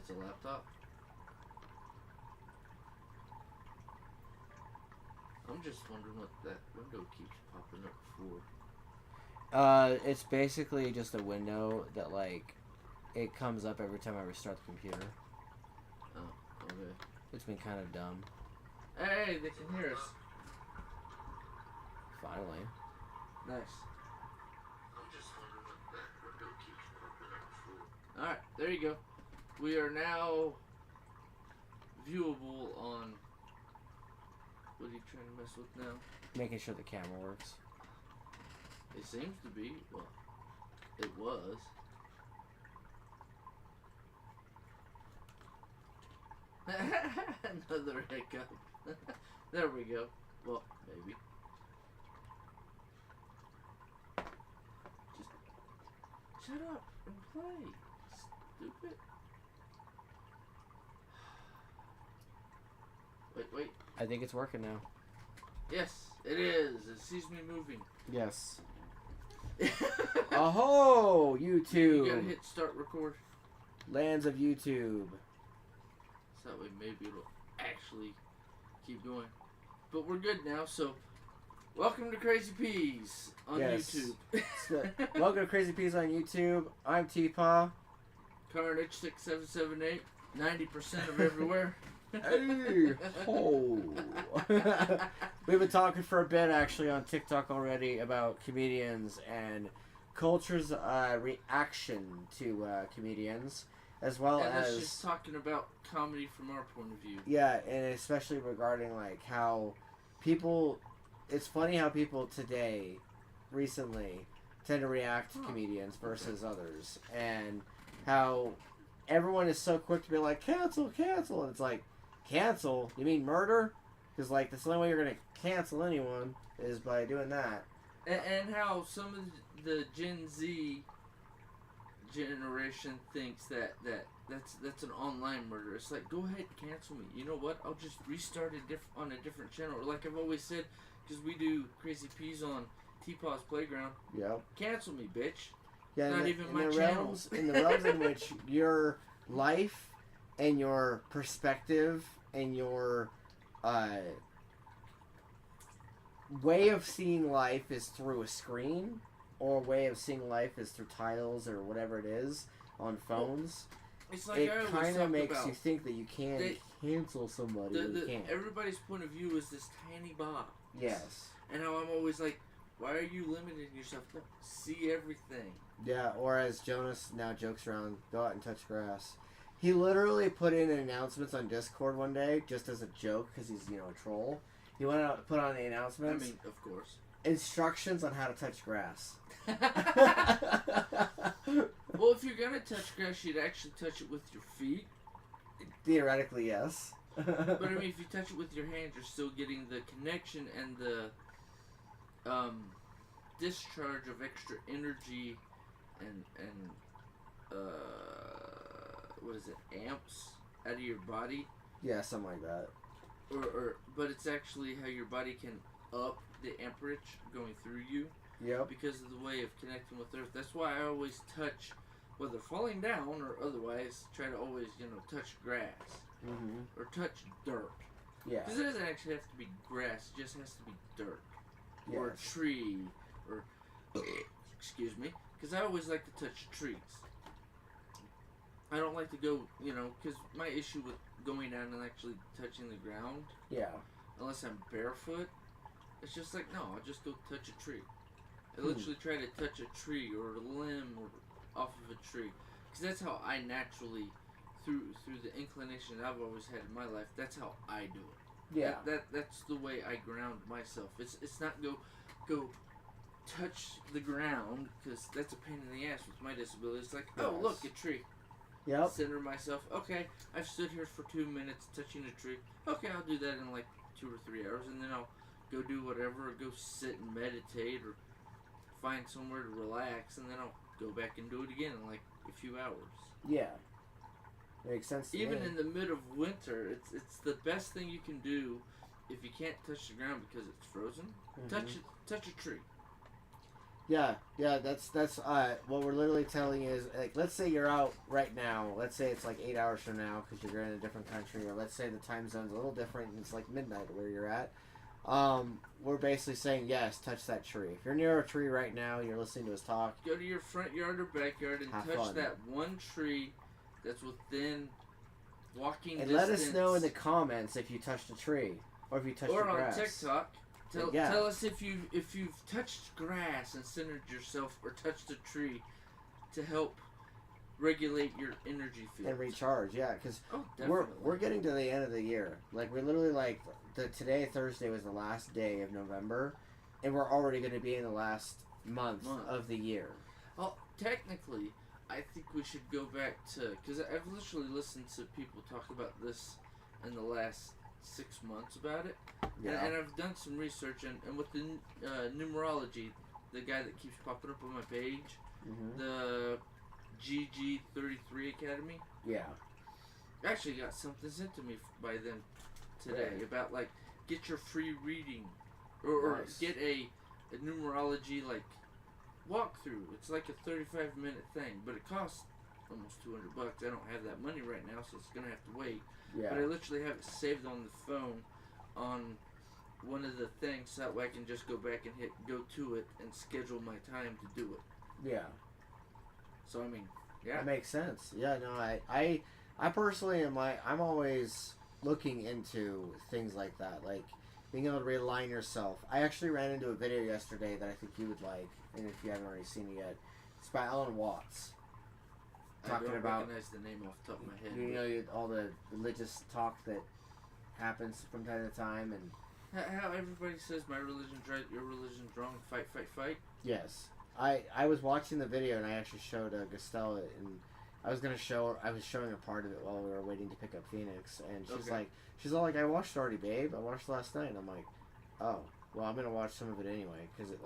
It's a laptop. I'm just wondering what that window keeps popping up for. It's basically just a window that, like, it comes up every time I restart the computer. Oh, okay. It's been kind of dumb. Hey, they can hear us. Finally. Nice. I'm just wondering what that window keeps popping up for. Alright, there you go. We are now viewable on... What are you trying to mess with now? Making sure the camera works. It seems to be. Well, it was. Another hiccup. There we go. Well, maybe. Just shut up and play. Stupid. Wait. I think it's working now. Yes, it is. It sees me moving. Yes. Oh, YouTube. You gotta hit start record. Lands of YouTube. So that way maybe it'll actually keep going. But we're good now, so welcome to Crazy Peas on YouTube. Welcome to Crazy Peas on YouTube. I'm TPAW. Karnage 6778. 90% of everywhere. Hey, ho. We've been talking for a bit actually on TikTok already about comedians and culture's reaction to comedians, as well as just talking about comedy from our point of view. Yeah, and especially regarding like how people. It's funny how people today, recently, tend to react to comedians versus others, and how everyone is so quick to be like cancel, and it's like. Cancel? You mean murder? Because, like, that's the only way you're going to cancel anyone is by doing that. And how some of the Gen Z generation thinks that's an online murder. It's like, go ahead, cancel me. You know what? I'll just restart on a different channel. Or like I've always said, because we do Crazy Peas on TPAW's Playground. Yep. Cancel me, bitch. Yeah, Not even my channel. In the realms in which your life and your perspective and your way of seeing life is through a screen, or way of seeing life is through titles or whatever it is on phones. It's like it kind of makes you think that you can't cancel somebody. You can't. Everybody's point of view is this tiny box. Yes. And how I'm always like, why are you limiting yourself? No, see everything. Yeah, or as Jonas now jokes around, go out and touch grass. He literally put in announcements on Discord one day just as a joke because he's, a troll. He went out and put on the announcements. I mean, of course. Instructions on how to touch grass. Well, if you're going to touch grass, you'd actually touch it with your feet. Theoretically, yes. But I mean, if you touch it with your hands, you're still getting the connection and the discharge of extra energy and what is it, amps out of your body? Yeah, something like that. But it's actually how your body can up the amperage going through you. Yep. Because of the way of connecting with Earth. That's why I always touch, whether falling down or otherwise, try to always, touch grass. Mm-hmm. Or touch dirt. Yeah. Because it doesn't actually have to be grass, it just has to be dirt. Yes. Or a tree. Or, excuse me. Because I always like to touch trees. I don't like to go, because my issue with going down and actually touching the ground, yeah, unless I'm barefoot, it's just like, no, I'll just go touch a tree. I literally try to touch a tree or a limb or off of a tree, because that's how I naturally, through the inclination I've always had in my life, that's how I do it. Yeah. That's the way I ground myself. It's not go touch the ground, because that's a pain in the ass with my disability. It's like, oh, look, a tree. Yep. Center myself. Okay, I've stood here for 2 minutes touching a tree. Okay, I'll do that in like 2 or 3 hours, and then I'll go do whatever, or go sit and meditate, or find somewhere to relax, and then I'll go back and do it again in like a few hours. Yeah. Makes sense to Even me. in the mid of winter, it's the best thing you can do if you can't touch the ground because it's frozen. Mm-hmm. Touch a tree. Yeah, that's what we're literally telling you is, like, let's say you're out right now. Let's say it's like 8 hours from now because you're in a different country, or let's say the time zone's a little different and it's like midnight where you're at. We're basically saying yes, touch that tree. If you're near a tree right now, you're listening to us talk. Go to your front yard or backyard and Have touch fun. that one tree that's within walking And distance. let us know in the comments if you touched a tree or if you touched the grass. Or on TikTok. Tell us if you've touched grass and centered yourself, or touched a tree to help regulate your energy field And recharge, yeah, because definitely. we're getting to the end of the year. Like, we're literally like today, Thursday, was the last day of November, and we're already going to be in the last month of the year. Well, technically, I think we should go back to, because I've literally listened to people talk about this in the last 6 months about it. Yeah. And I've done some research, and with the numerology, the guy that keeps popping up on my page, the GG33 Academy. Yeah. I actually got something sent to me by them today about, like, get your free reading, or Nice. get a numerology, like, walkthrough. It's like a 35-minute thing, but it costs almost $200. I don't have that money right now, so it's gonna have to wait. Yeah. But I literally have it saved on the phone on one of the things, so that way I can just go back and hit go to it and schedule my time to do it. Yeah. So I mean, yeah, That makes sense. Yeah, no, I personally am like, I'm always looking into things like that, like being able to realign yourself. I actually ran into a video yesterday that I think you would like, and if you haven't already seen it yet, it's by Alan Watts. Talking I don't about, recognize the name off the top of my head. you know, all the religious talk that happens from time to time, and How everybody says my religion's right, your religion's wrong. Fight, fight, fight. yes. I was watching the video and I actually showed Gustella, and I was showing a part of it while we were waiting to pick up Phoenix, and she's all like, I watched already, babe. I watched last night. And I'm like, oh, well, I'm gonna watch some of it anyway because it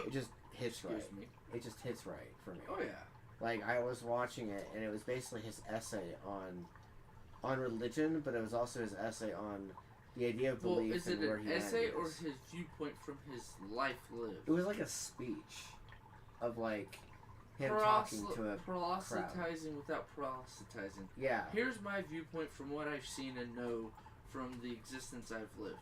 it just hits right. Me. It just hits right for me. Oh yeah. Like, I was watching it and it was basically his essay on religion, but it was also his essay on the idea of belief. Well, is it and where an humanity essay or is. his viewpoint from his life lived? It was like a speech of like him talking to a proselytizing without proselytizing. Yeah. Here's my viewpoint from what I've seen and know from the existence I've lived.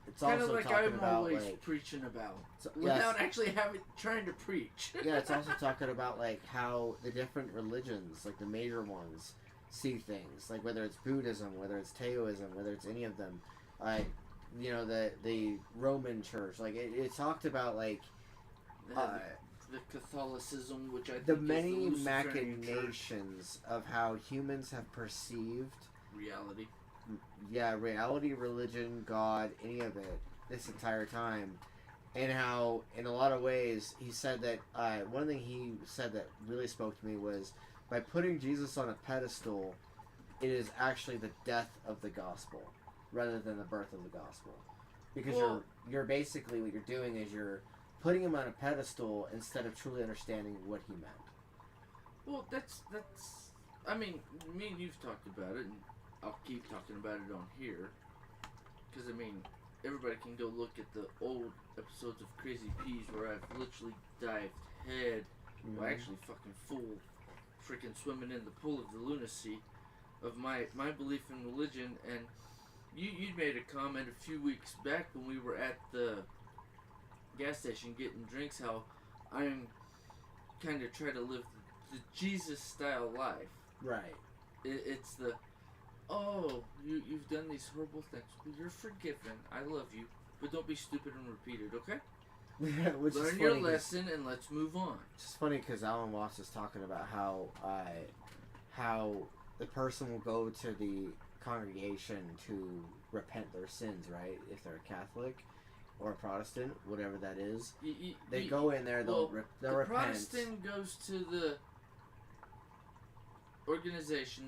It's Kind of also like talking I'm about always like preaching about, so, without actually trying to preach. yeah, it's also talking about like how the different religions, like the major ones, see things. Like whether it's Buddhism, whether it's Taoism, whether it's any of them, you know, the Roman Church. Like it talked about like the Catholicism, which I think the is many the Luciferian Church. machinations of how humans have perceived Reality. reality, religion, God, any of it this entire time, and how in a lot of ways he said that one thing he said that really spoke to me was by putting Jesus on a pedestal, it is actually the death of the gospel rather than the birth of the gospel, because you're basically what you're doing is you're putting him on a pedestal instead of truly understanding what he meant. Well, that's I mean, me and you've talked about it, and I'll keep talking about it on here, because I mean, everybody can go look at the old episodes of Crazy Peas where I've literally dived head, well, actually fucking full, freaking swimming in the pool of the lunacy of my belief in religion. And you made a comment a few weeks back when we were at the gas station getting drinks, how I'm kind of trying to live the Jesus style life. Right. It's the, oh, you've done these horrible things. Well, you're forgiven. I love you. But don't be stupid and repeat it, okay? Which is Learn funny, your lesson and let's move on. It's funny because Alan Watts is talking about how the person will go to the congregation to repent their sins, right? If they're a Catholic or a Protestant, whatever that is. They go in there, they'll repent. The Protestant goes to the organization,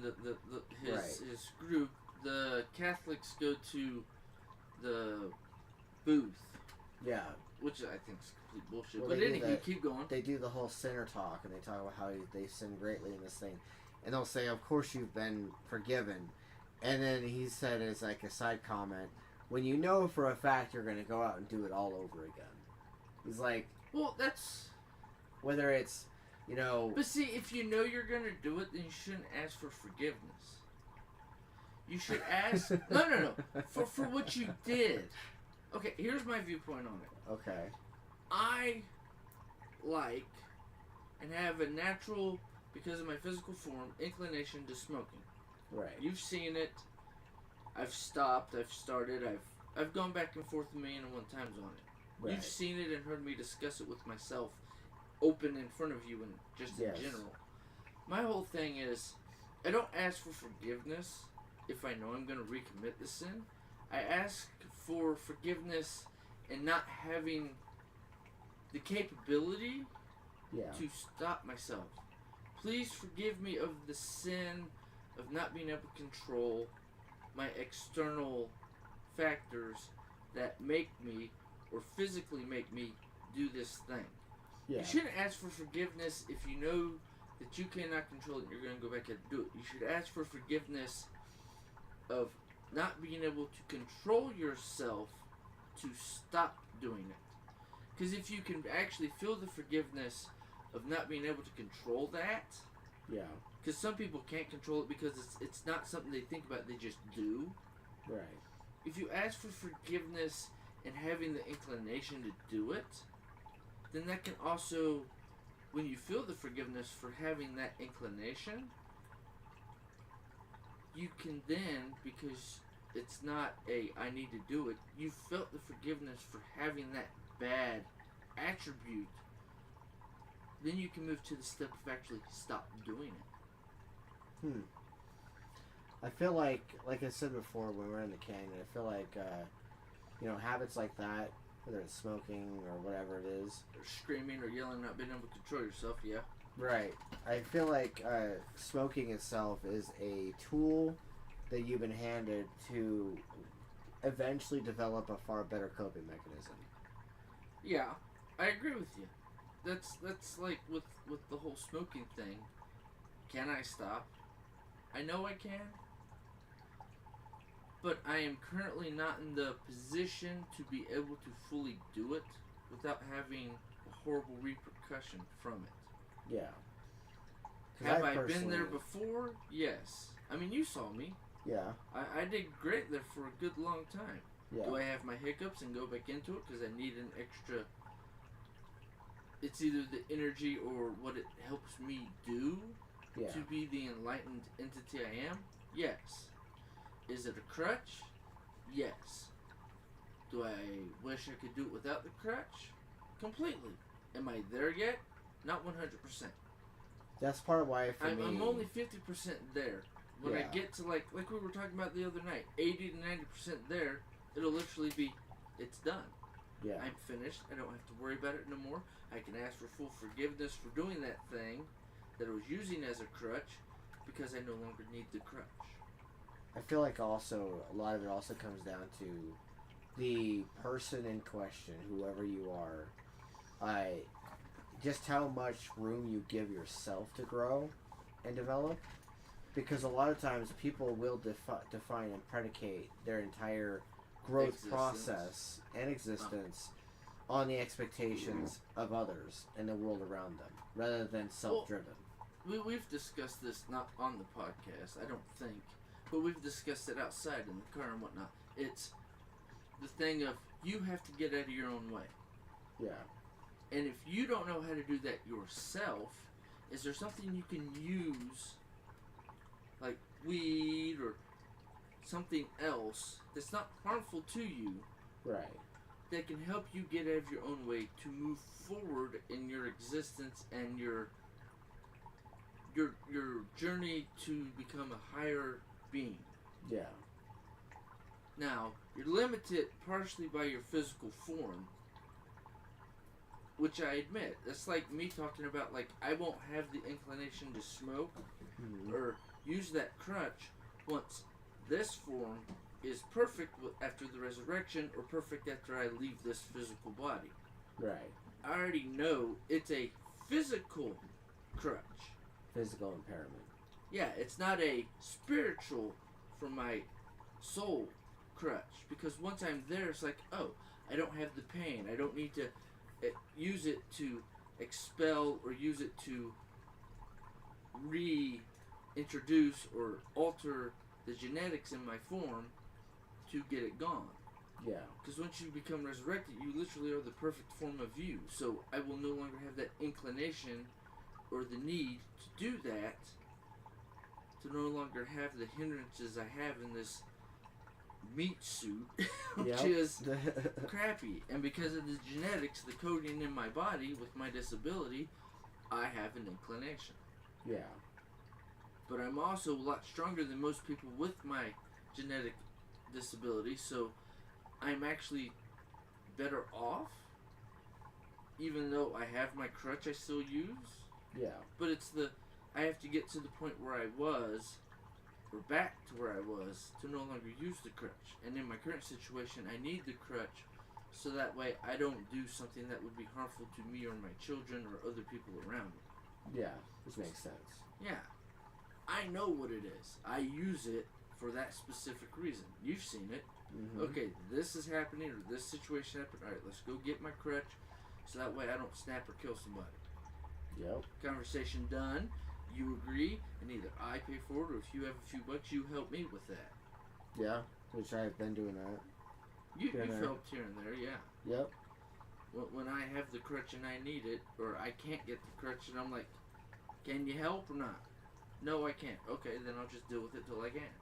his group. The Catholics go to the booth. Yeah. Which I think is complete bullshit. Well, but anywho, keep going. They do the whole sinner talk, and they talk about how they sin greatly in this thing. And they'll say, of course you've been forgiven. And then he said as like a side comment, when you know for a fact you're going to go out and do it all over again. He's like... Well, that's whether it's, you know. But see, if you know you're gonna do it, then you shouldn't ask for forgiveness. You should ask. No. For what you did. Okay, here's my viewpoint on it. Okay. I like and have a natural, because of my physical form, inclination to smoking. Right. You've seen it. I've stopped. I've started. I've gone back and forth 1,000,001 times on it. Right. You've seen it and heard me discuss it with myself, open in front of you and just in general. My whole thing is, I don't ask for forgiveness if I know I'm going to recommit the sin. I ask for forgiveness and not having the capability to stop myself. Please forgive me of the sin of not being able to control my external factors that make me, or physically make me, do this thing. Yeah. You shouldn't ask for forgiveness if you know that you cannot control it and you're going to go back and do it. You should ask for forgiveness of not being able to control yourself to stop doing it. Because if you can actually feel the forgiveness of not being able to control that, because some people can't control it because it's not something they think about, they just do. Right. If you ask for forgiveness and having the inclination to do it, then that can also, when you feel the forgiveness for having that inclination, you can then, because it's not I need to do it, you felt the forgiveness for having that bad attribute, then you can move to the step of actually stop doing it. I feel like I said before when we were in the canyon, I feel like, habits like that, whether it's smoking or whatever it is. Or screaming or yelling, not being able to control yourself, yeah. Right. I feel like smoking itself is a tool that you've been handed to eventually develop a far better coping mechanism. Yeah, I agree with you. That's like with the whole smoking thing. Can I stop? I know I can. But I am currently not in the position to be able to fully do it without having a horrible repercussion from it. Yeah. Have I been there before? Yes. I mean, you saw me. Yeah. I did great there for a good long time. Yeah. Do I have my hiccups and go back into it because I need an extra... It's either the energy or what it helps me do to be the enlightened entity I am? Yes. Is it a crutch? Yes. Do I wish I could do it without the crutch? Completely. Am I there yet? Not 100%. That's part of why for me... I'm only 50% there. When I get to like we were talking about the other night, 80 to 90% there, it'll literally be, it's done. Yeah. I'm finished. I don't have to worry about it no more. I can ask for full forgiveness for doing that thing that I was using as a crutch because I no longer need the crutch. I feel like also, a lot of it also comes down to the person in question, whoever you are, just how much room you give yourself to grow and develop. Because a lot of times people will define and predicate their entire growth process and existence on the expectations of others and the world around them, rather than self-driven. Well, we've discussed this not on the podcast, I don't think, but we've discussed it outside in the car and whatnot. It's the thing of you have to get out of your own way. Yeah. And if you don't know how to do that yourself, is there something you can use, like weed or something else that's not harmful to you, right, that can help you get out of your own way to move forward in your existence and your journey to become a higher being? Yeah. Now, you're limited partially by your physical form, which I admit. That's like me talking about, like, I won't have the inclination to smoke or use that crutch once this form is perfect after the resurrection or perfect after I leave this physical body. Right. I already know it's a physical crutch. Physical impairment. Yeah, it's not a spiritual for my soul crutch. Because once I'm there, it's like, oh, I don't have the pain. I don't need to use it to expel or use it to reintroduce or alter the genetics in my form to get it gone. Yeah. Because once you become resurrected, you literally are the perfect form of you. So I will no longer have that inclination or the need to do that, to no longer have the hindrances I have in this meat suit, which is crappy. And because of the genetics, the coding in my body with my disability, I have an inclination. Yeah. But I'm also a lot stronger than most people with my genetic disability, so I'm actually better off, even though I have my crutch I still use. Yeah. But it's I have to get to the point where I was, or back to where I was, to no longer use the crutch. And in my current situation, I need the crutch so that way I don't do something that would be harmful to me or my children or other people around me. Yeah, which makes sense. Yeah. I know what it is. I use it for that specific reason. You've seen it. Mm-hmm. Okay, this is happening, or this situation happened. Alright, let's go get my crutch so that way I don't snap or kill somebody. Yep. Conversation done. You agree, and either I pay for it, or if you have a few bucks, you help me with that. Yeah, which I've been doing that. You've helped here and there, yeah. Yep. When I have the crutch and I need it, or I can't get the crutch and I'm like, can you help or not? No, I can't. Okay, then I'll just deal with it till I can.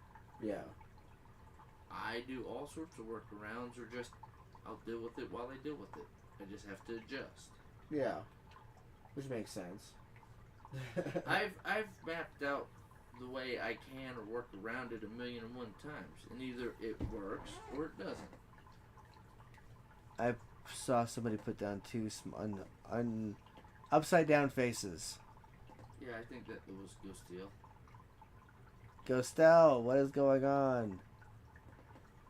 Yeah. I do all sorts of workarounds, or just I'll deal with it while I deal with it. I just have to adjust. Yeah, which makes sense. I've mapped out the way I can or work around it 1,000,001 times, and either it works or it doesn't. I saw somebody put down two upside down faces. Yeah, I think that was Ghostiel. Ghostel, what is going on?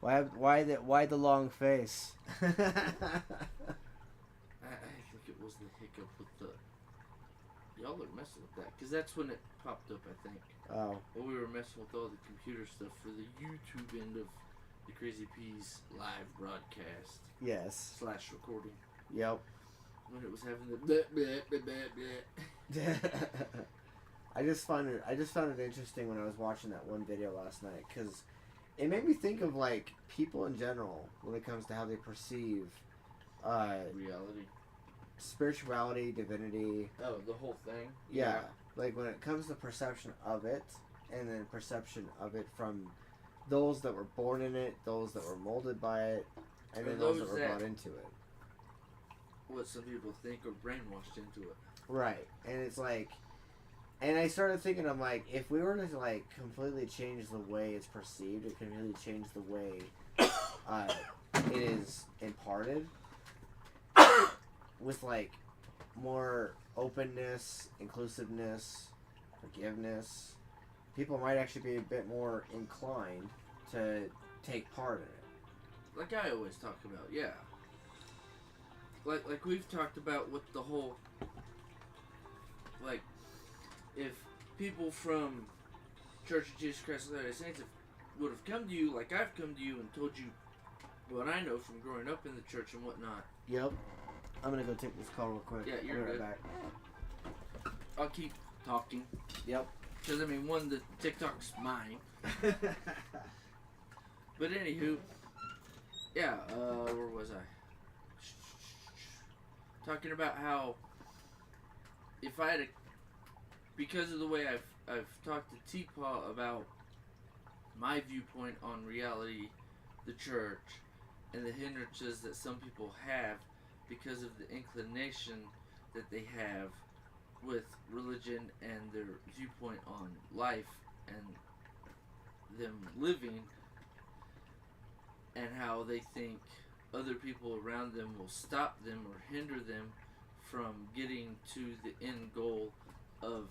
Why the long face? I think it was the hiccup with the. Y'all are messing with that, because that's when it popped up, I think. Oh. Well, we were messing with all the computer stuff for the YouTube end of the Crazy Peas live broadcast. Yes. / recording. Yep. When it was having the bleh, bleh, bleh, bleh, bleh. I just found it interesting when I was watching that one video last night, because it made me think of like people in general when it comes to how they perceive reality, spirituality, divinity. Oh, the whole thing. Yeah, like when it comes to perception of it, and then perception of it from those that were born in it, those that were molded by it, and then those that were brought into it. What some people think or brainwashed into it. Right, and it's like, and I started thinking, I'm like, if we were to like completely change the way it's perceived, it can really change the way it is imparted, with like more openness, inclusiveness, forgiveness, people might actually be a bit more inclined to take part in it. Like I always talk about, yeah. Like we've talked about with the whole, like, if people from Church of Jesus Christ of Latter-day Saints would have come to you like I've come to you and told you what I know from growing up in the church and whatnot. Yep. I'm gonna go take this call real quick. Yeah, you're right good. Back. I'll keep talking. Yep. Because, I mean, one, the TikTok's mine. But anywho, yeah, where was I? Talking about how if I had because of the way I've talked to TPAW about my viewpoint on reality, the church, and the hindrances that some people have because of the inclination that they have with religion and their viewpoint on life and them living, and how they think other people around them will stop them or hinder them from getting to the end goal of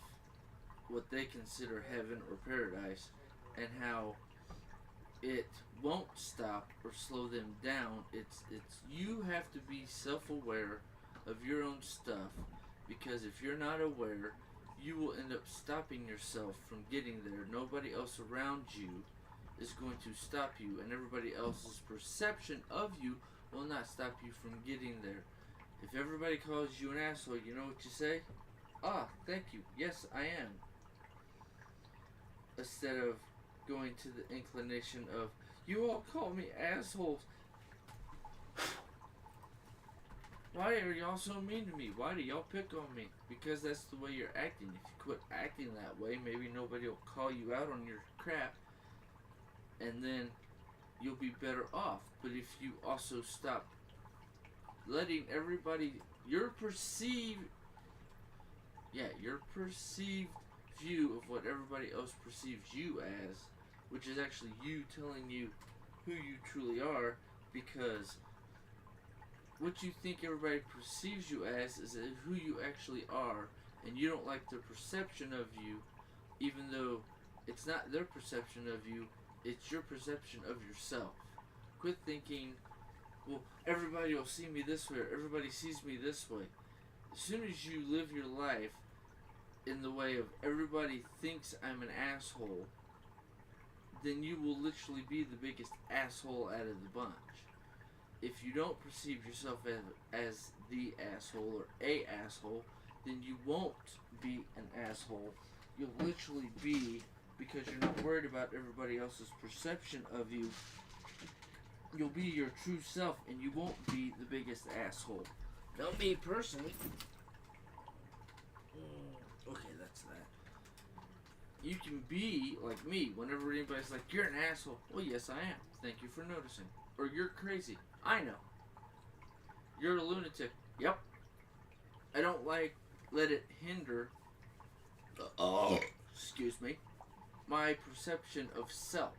what they consider heaven or paradise, and how it won't stop or slow them down. It's you have to be self-aware of your own stuff, because if you're not aware, you will end up stopping yourself from getting there. Nobody else around you is going to stop you, and everybody else's perception of you will not stop you from getting there. If everybody calls you an asshole, you know what you say? Ah, thank you. Yes, I am. Instead of going to the inclination of, you all call me assholes. Why are y'all so mean to me? Why do y'all pick on me? Because that's the way you're acting. If you quit acting that way, maybe nobody will call you out on your crap, and then you'll be better off. But if you also stop letting everybody, your perceived view of what everybody else perceives you as, which is actually you telling you who you truly are, because what you think everybody perceives you as is who you actually are, and you don't like their perception of you, even though it's not their perception of you, it's your perception of yourself. Quit thinking, well, everybody will see me this way, or everybody sees me this way. As soon as you live your life in the way of everybody thinks I'm an asshole, then you will literally be the biggest asshole out of the bunch. If you don't perceive yourself as the asshole or a asshole, then you won't be an asshole. You'll literally be, because you're not worried about everybody else's perception of you, you'll be your true self, and you won't be the biggest asshole. Now, me personally, okay, that's that. You can be like me whenever anybody's like, you're an asshole. Well, yes, I am. Thank you for noticing. Or you're crazy. I know. You're a lunatic. Yep. I don't let it hinder, excuse me, my perception of self.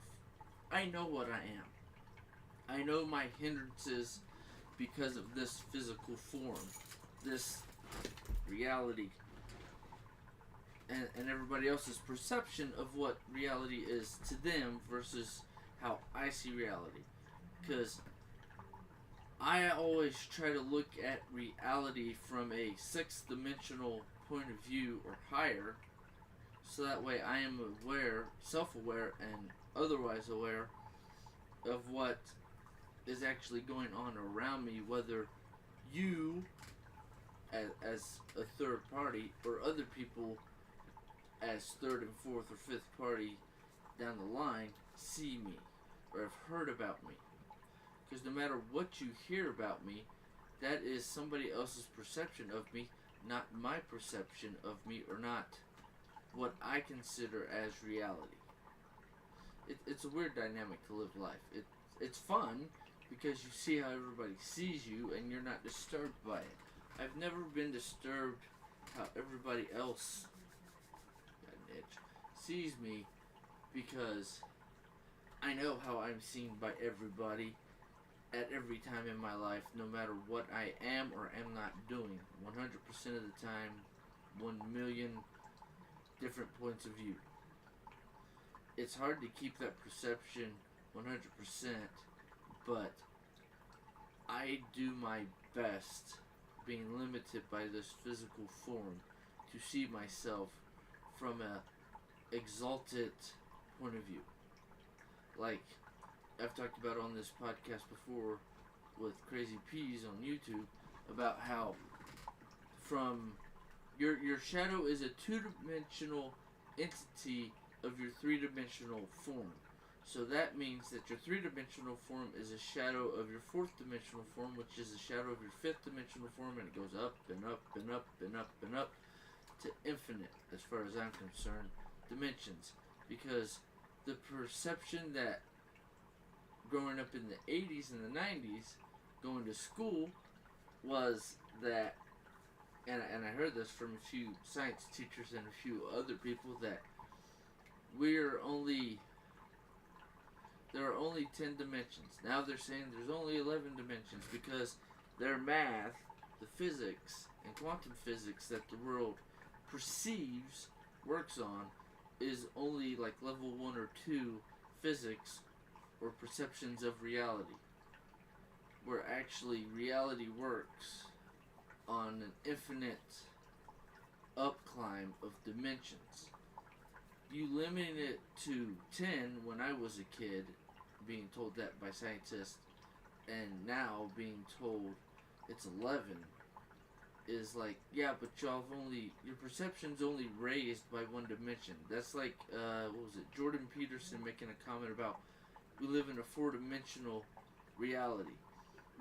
I know what I am. I know my hindrances because of this physical form, this reality, and everybody else's perception of what reality is to them versus how I see reality. Because I always try to look at reality from a sixth dimensional point of view or higher, so that way I am aware, self-aware, and otherwise aware of what is actually going on around me, whether you as a third party or other people as third and fourth or fifth party down the line see me or have heard about me. Because no matter what you hear about me, that is somebody else's perception of me, not my perception of me, or not what I consider as reality. It's a weird dynamic to live life. It's fun because you see how everybody sees you and you're not disturbed by it. I've never been disturbed how everybody else, got an itch, sees me, because I know how I'm seen by everybody at every time in my life, no matter what I am or am not doing. 100% of the time, 1 million different points of view. It's hard to keep that perception 100%, but I do my best, being limited by this physical form, to see myself from a exalted point of view. Like I've talked about on this podcast before with Crazy Peas on YouTube, about how from your shadow is a two-dimensional entity of your three-dimensional form. So that means that your three-dimensional form is a shadow of your fourth-dimensional form, which is a shadow of your fifth-dimensional form, and it goes up and up and up and up and up to infinite, as far as I'm concerned, dimensions. Because the perception that growing up in the 80s and the 90s, going to school, was that, and I heard this from a few science teachers and a few other people, that there are only 10 dimensions. Now they're saying there's only 11 dimensions because their math, the physics, and quantum physics that the world perceives, works on, is only like level 1 or 2 physics or perceptions of reality. Where actually reality works on an infinite upclimb of dimensions. You limit it to 10 when I was a kid, being told that by scientists, and now being told it's 11. is like, yeah, but your perception's only raised by one dimension. That's like, what was it, Jordan Peterson making a comment about we live in a four-dimensional reality.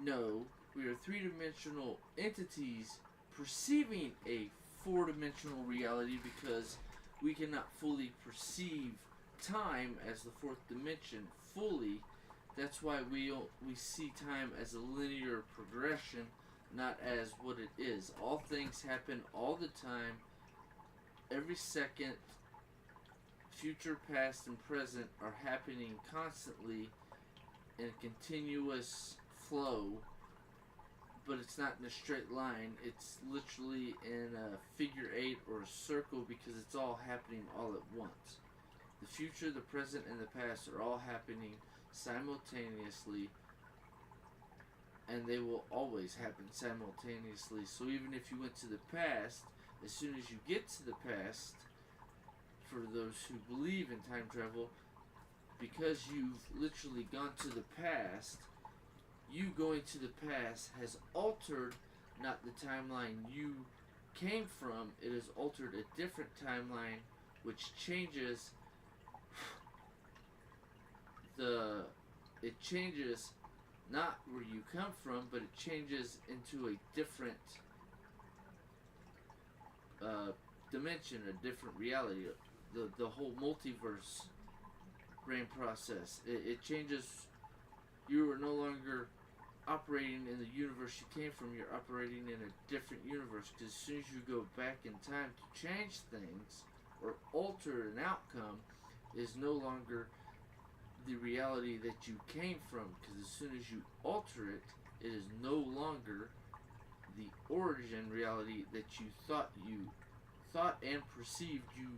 No, we are three-dimensional entities perceiving a four-dimensional reality because we cannot fully perceive time as the fourth dimension fully. That's why we see time as a linear progression, not as what it is. All things happen all the time, every second. Future, past, and present are happening constantly in a continuous flow, but it's not in a straight line. It's literally in a figure eight or a circle because it's all happening all at once. The future, the present, and the past are all happening simultaneously, and they will always happen simultaneously. So even if you went to the past, as soon as you get to the past, for those who believe in time travel, because you've literally gone to the past, you going to the past has altered not the timeline you came from, it has altered a different timeline which changes it changes not where you come from, but it changes into a different dimension, a different reality. The whole multiverse brain process. It changes. You are no longer operating in the universe you came from. You're operating in a different universe. Because as soon as you go back in time to change things or alter an outcome, is no longer the reality that you came from. Because as soon as you alter it, it is no longer the origin reality that you thought and perceived you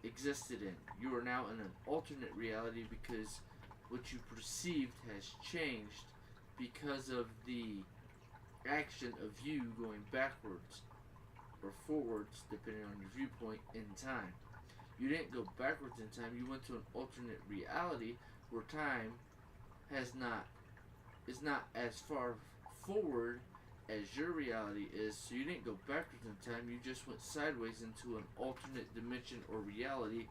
existed in. You are now in an alternate reality because what you perceived has changed because of the action of you going backwards or forwards, depending on your viewpoint, in time. You didn't go backwards in time, you went to an alternate reality where time is not as far forward as your reality is, so you didn't go backwards in time, you just went sideways into an alternate dimension or reality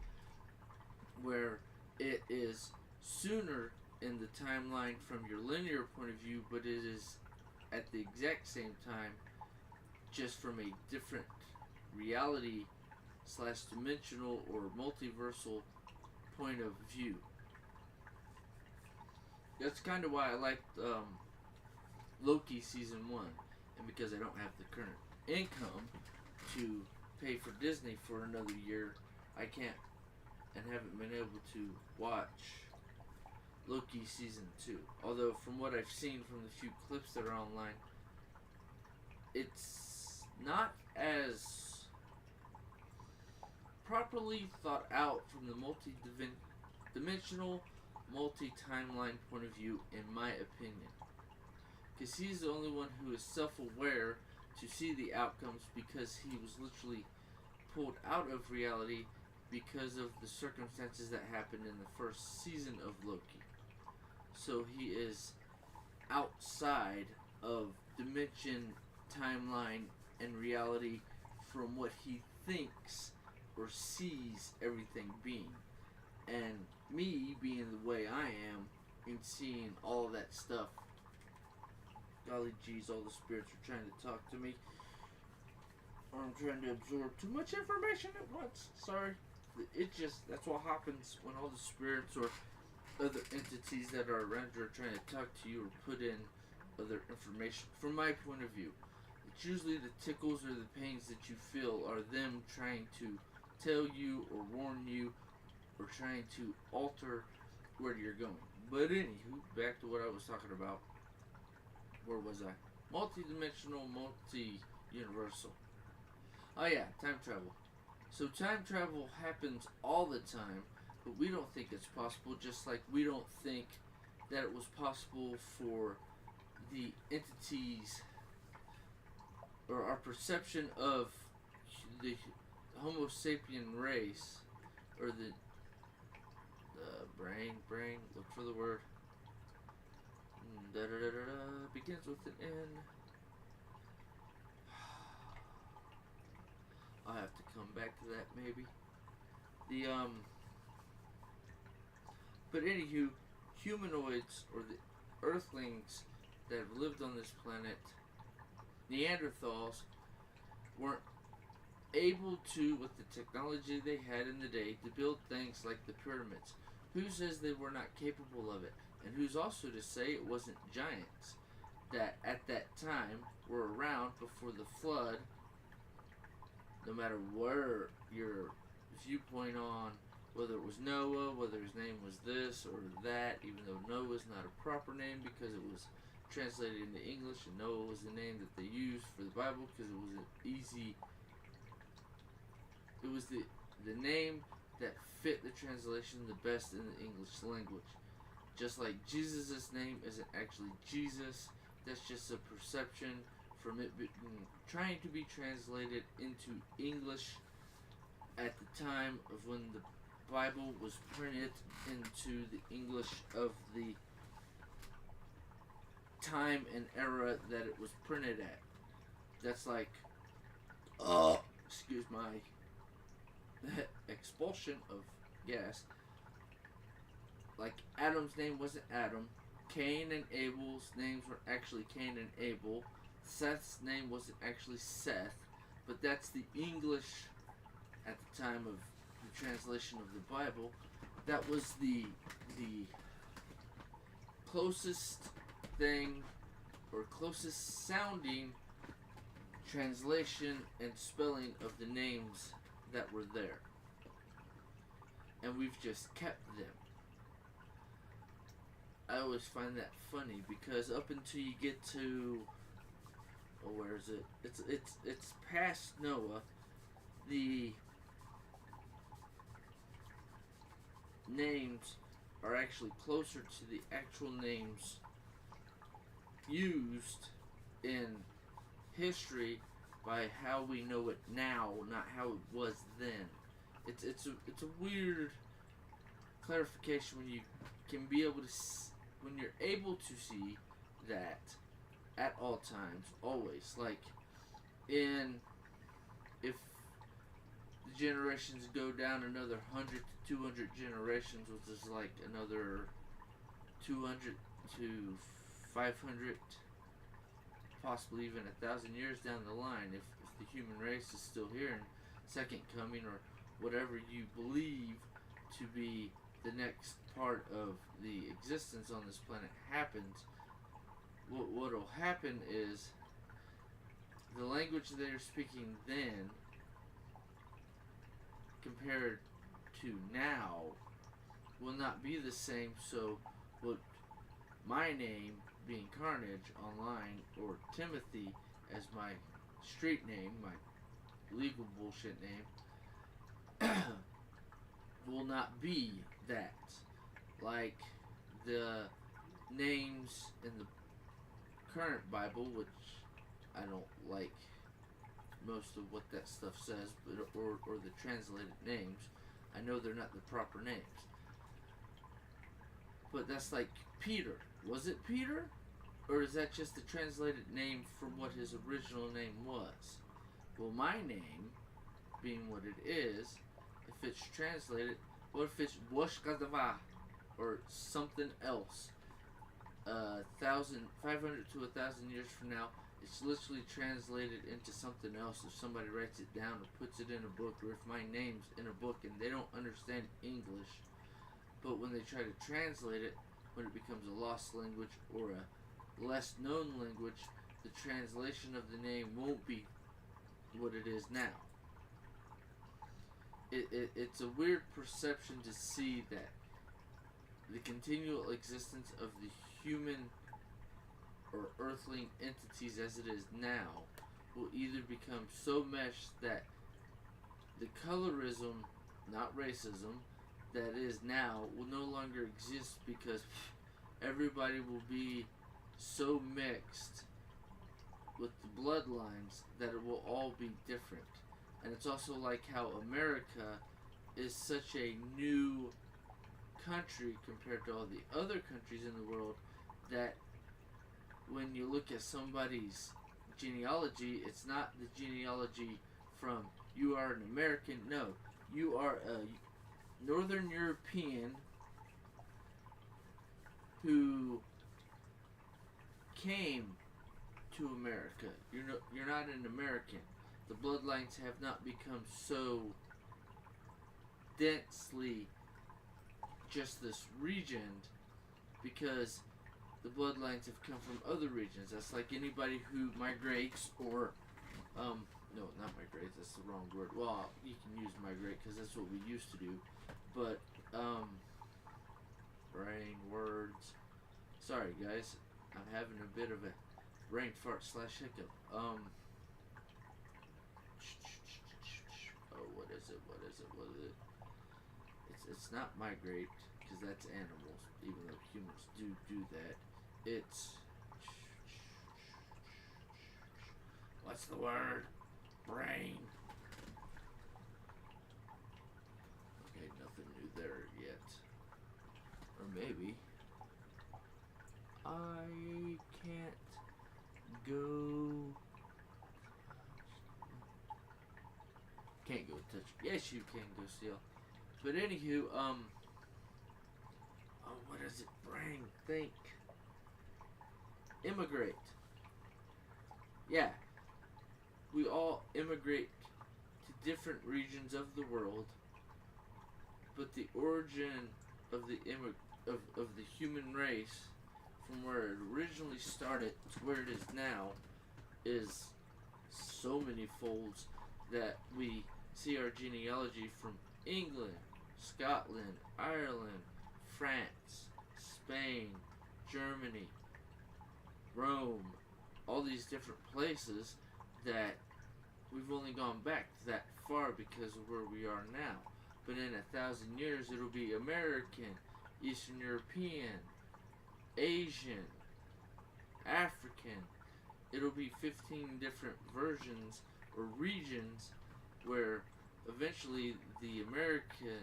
where it is sooner in the timeline from your linear point of view, but it is at the exact same time just from a different reality / dimensional or multiversal point of view. That's kind of why I liked Loki season 1, and because I don't have the current income to pay for Disney for another year, I can't and haven't been able to watch Loki season 2. Although from what I've seen from the few clips that are online, it's not as properly thought out from the multi-dimensional, multi-timeline point of view, in my opinion. Because he's the only one who is self-aware to see the outcomes, because he was literally pulled out of reality because of the circumstances that happened in the first season of Loki. So he is outside of dimension, timeline, and reality from what he thinks or sees everything being. And me being the way I am and seeing all of that stuff, golly geez, all the spirits are trying to talk to me, or I'm trying to absorb too much information at once. Sorry. That's what happens when all the spirits or other entities that are around you are trying to talk to you or put in other information. From my point of view, it's usually the tickles or the pains that you feel are them trying to tell you or warn you or trying to alter where you're going. But anywho, back to what I was talking about. Where was I? Multi-dimensional, multi-universal. Oh yeah, time travel. So time travel happens all the time, but we don't think it's possible, just like we don't think that it was possible for the entities or our perception of the Homo sapien race, or the brain, look for the word. Begins with an N. back to that maybe. The But anywho, humanoids or the Earthlings that have lived on this planet, Neanderthals, weren't able to, with the technology they had in the day, to build things like the pyramids. Who says they were not capable of it? And who's also to say it wasn't giants that at that time were around before the flood? No matter where your viewpoint on whether it was Noah, whether his name was this or that, even though Noah's not a proper name because it was translated into English, and Noah was the name that they used for the Bible because it was an easy. It was the name that fit the translation the best in the English language. Just like Jesus' name isn't actually Jesus, that's just a perception from it being, trying to be translated into English at the time of when the Bible was printed into the English of the time and era that it was printed at. That's like, excuse my expulsion of gas. Like Adam's name wasn't Adam. Cain and Abel's names were actually Cain and Abel. Seth's name wasn't actually Seth, but that's the English at the time of the translation of the Bible. That was the closest thing or closest sounding translation and spelling of the names that were there. And we've just kept them. I always find that funny because up until you get to, where is it? It's past Noah. The names are actually closer to the actual names used in history by how we know it now, not how it was then. It's a weird clarification when you can be able to when you're able to see that at all times, always. Like if the generations go down another 100 to 200 generations, which is like another 200 to 500, possibly even 1,000 years down the line, if the human race is still here and second coming or whatever you believe to be the next part of the existence on this planet happens, what'll happen is the language they're speaking then compared to now will not be the same. So what my name being Karnage online, or Timothy as my street name, my legal bullshit name, will not be that. Like the names in the current Bible, which I don't like most of what that stuff says, but or the translated names, I know they're not the proper names. But that's like Peter. Was it Peter? Or is that just the translated name from what his original name was? Well, my name, being what it is, if it's translated, what if it's Washkadava or something else? 500 to 1,000 years from now, it's literally translated into something else if somebody writes it down or puts it in a book, or if my name's in a book and they don't understand English, but when they try to translate it, when it becomes a lost language or a less known language, the translation of the name won't be what it is now. It's a weird perception to see that the continual existence of the human or earthling entities as it is now will either become so meshed that the colorism, not racism, that is now will no longer exist because everybody will be so mixed with the bloodlines that it will all be different. And it's also like how America is such a new country compared to all the other countries in the world that when you look at somebody's genealogy, it's not the genealogy from you are an American. No, you are a Northern European who came to America. You're not an American. The bloodlines have not become so densely just this region, because the bloodlines have come from other regions. That's like anybody who migrates, or no, not migrates, that's the wrong word. Well, you can use migrate because that's what we used to do, but brain words. Sorry guys, I'm having a bit of a brain fart / hiccup. Oh, what is it? It's not migrate, because that's animals, even though humans do that. It's, what's the word? Brain. Okay, nothing new there yet. Or maybe I can't go. Can't go touch. Yes, you can go steal. But anywho, oh, what does it bring? Think. Immigrate. Yeah. We all immigrate to different regions of the world, but the origin of the of the human race, from where it originally started to where it is now, is so many folds that we see our genealogy from England, Scotland, Ireland, France, Spain, Germany, Rome, all these different places that we've only gone back that far because of where we are now. But in 1,000 years, it'll be American, Eastern European, Asian, African. It'll be 15 different versions or regions where eventually the America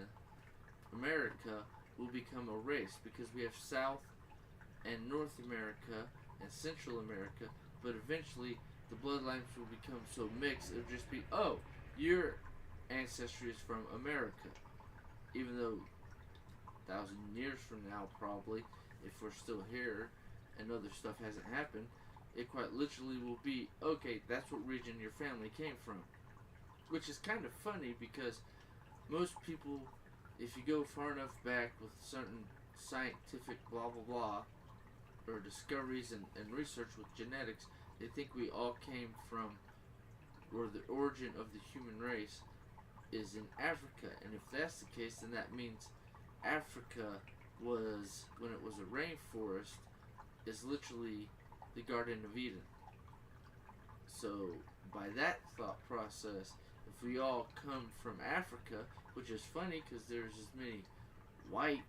will become a race, because we have South and North America and Central America, but eventually the bloodlines will become so mixed it'll just be, oh, your ancestry is from America, even though 1,000 years from now, probably, if we're still here and other stuff hasn't happened, it quite literally will be, okay, that's what region your family came from. Which is kind of funny, because most people, if you go far enough back with certain scientific blah blah blah, or discoveries and research with genetics, they think we all came from, or the origin of the human race is in Africa. And if that's the case, then that means Africa was, when it was a rainforest, is literally the Garden of Eden. So by that thought process, if we all come from Africa, which is funny because there's as many white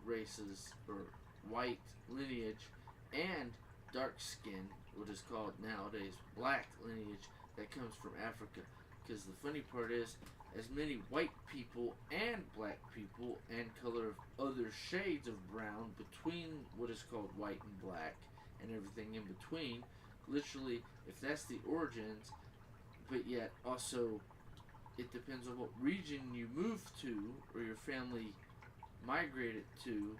races or white lineage and dark skin, what is called nowadays black lineage, that comes from Africa. Because the funny part is, as many white people and black people and color of other shades of brown between what is called white and black and everything in between, literally, if that's the origins, but yet also it depends on what region you move to or your family migrated to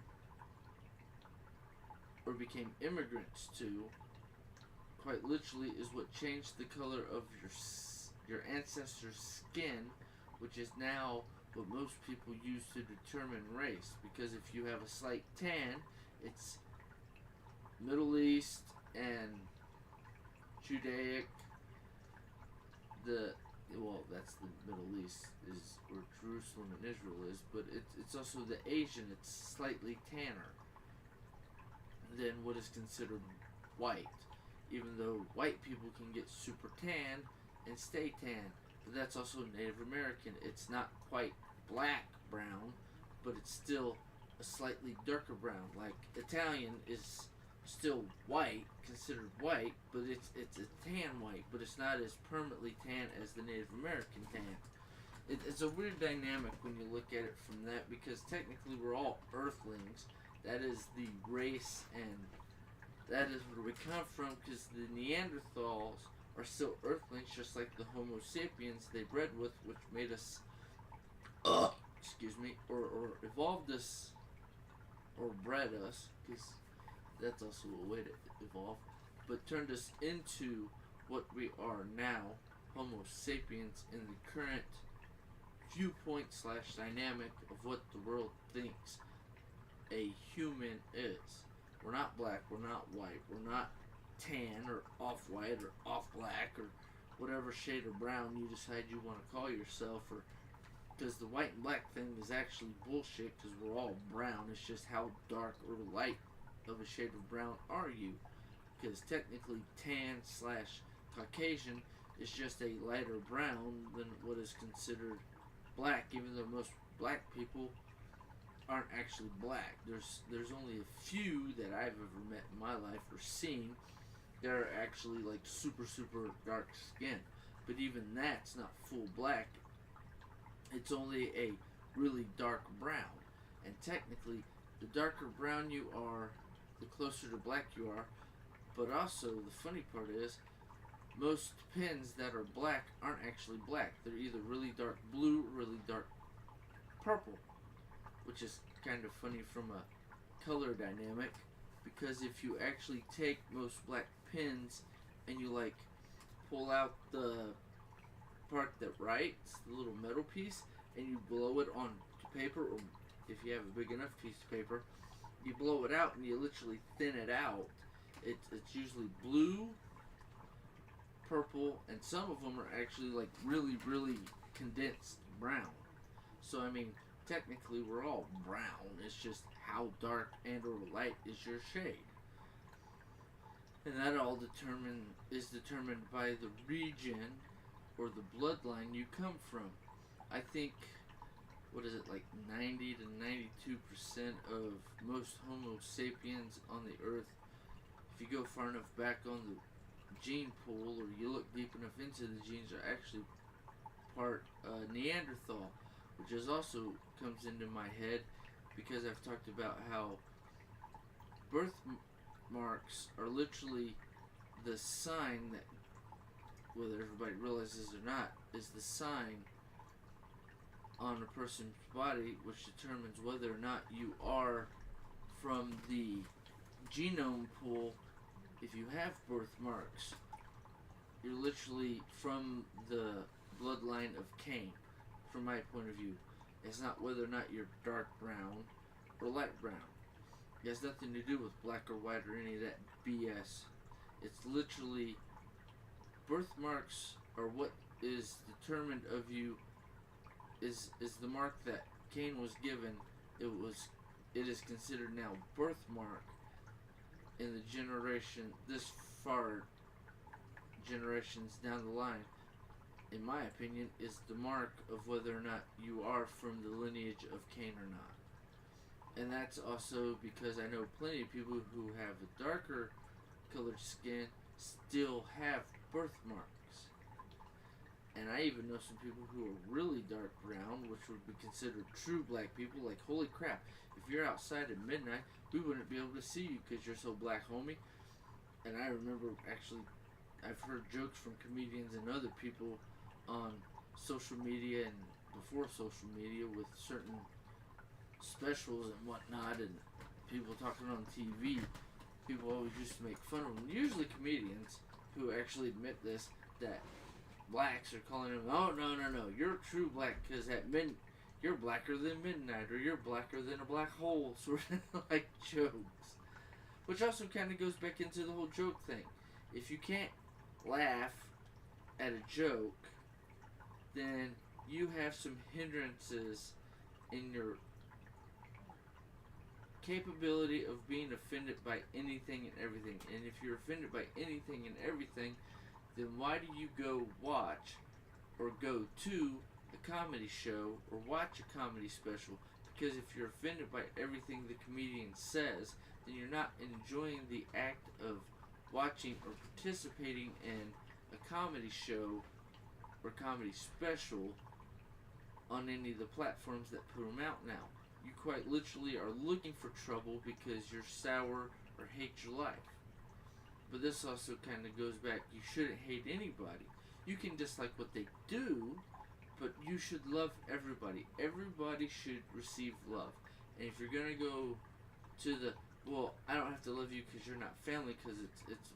or became immigrants to, quite literally is what changed the color of your ancestors' skin, which is now what most people use to determine race. Because if you have a slight tan, it's Middle East and Judaic. That's the Middle East, is where Jerusalem and Israel is, but it's also the Asian. It's slightly tanner than what is considered white, even though white people can get super tan and stay tan. But that's also Native American. It's not quite black brown, but it's still a slightly darker brown. Like Italian is still white, considered white, but it's a tan white, but it's not as permanently tan as the Native American tan. It's a weird dynamic when you look at it from that, because technically we're all earthlings. That is the race, and that is where we come from, because the Neanderthals are still Earthlings, just like the Homo sapiens they bred with, which made us, or evolved us, or bred us, because that's also a way to evolve, but turned us into what we are now, Homo sapiens, in the current viewpoint / dynamic of what the world thinks a human is. We're not black, we're not white, we're not tan or off-white or off-black or whatever shade of brown you decide you want to call yourself, or because the white and black thing is actually bullshit, because we're all brown. It's just how dark or light of a shade of brown are you, because technically tan / Caucasian is just a lighter brown than what is considered black, even though most black people aren't actually black. There's only a few that I've ever met in my life or seen that are actually like super dark skin, but even that's not full black. It's only a really dark brown, and technically the darker brown you are, the closer to black you are. But also the funny part is most pins that are black aren't actually black. They're either really dark blue or really dark purple, which is kind of funny from a color dynamic, because if you actually take most black pins and you like pull out the part that writes, the little metal piece, and you blow it on paper, or if you have a big enough piece of paper, you blow it out and you literally thin it out. It's usually blue, purple, and some of them are actually like really condensed brown. So I mean, technically we're all brown. It's just how dark and or light is your shade. And that all is determined by the region or the bloodline you come from. I think, what is it, like 90 to 92% of most Homo sapiens on the earth, if you go far enough back on the gene pool or you look deep enough into the genes, are actually part Neanderthal, which is also comes into my head because I've talked about how birthmarks are literally the sign that, whether everybody realizes or not, is the sign on a person's body which determines whether or not you are from the genome pool. If you have birthmarks, you're literally from the bloodline of Cain, from my point of view. It's not whether or not you're dark brown or light brown. It has nothing to do with black or white or any of that BS. It's literally birthmarks are what is determined of you, is the mark that Cain was given. It is considered now birthmark in the generation, this far generations down the line, in my opinion, is the mark of whether or not you are from the lineage of Cain or not. And that's also because I know plenty of people who have a darker colored skin still have birthmarks. And I even know some people who are really dark brown, which would be considered true black people. Like, holy crap, if you're outside at midnight, we wouldn't be able to see you because you're so black, homie. And I remember, actually, I've heard jokes from comedians and other people on social media and before social media with certain specials and whatnot, and people talking on TV. People always used to make fun of them. Usually comedians who actually admit this, that blacks are calling them, oh, no, you're a true black because you're blacker than midnight, or you're blacker than a black hole, sort of like jokes. Which also kind of goes back into the whole joke thing. If you can't laugh at a joke, then you have some hindrances in your capability of being offended by anything and everything. And if you're offended by anything and everything, then why do you go watch or go to a comedy show or watch a comedy special? Because if you're offended by everything the comedian says, then you're not enjoying the act of watching or participating in a comedy show or comedy special on any of the platforms that put them out now. You quite literally are looking for trouble because you're sour or hate your life. But this also kind of goes back. You shouldn't hate anybody. You can dislike what they do, but you should love everybody. Everybody should receive love. And if you're gonna go to the, well, I don't have to love you because you're not family, because it's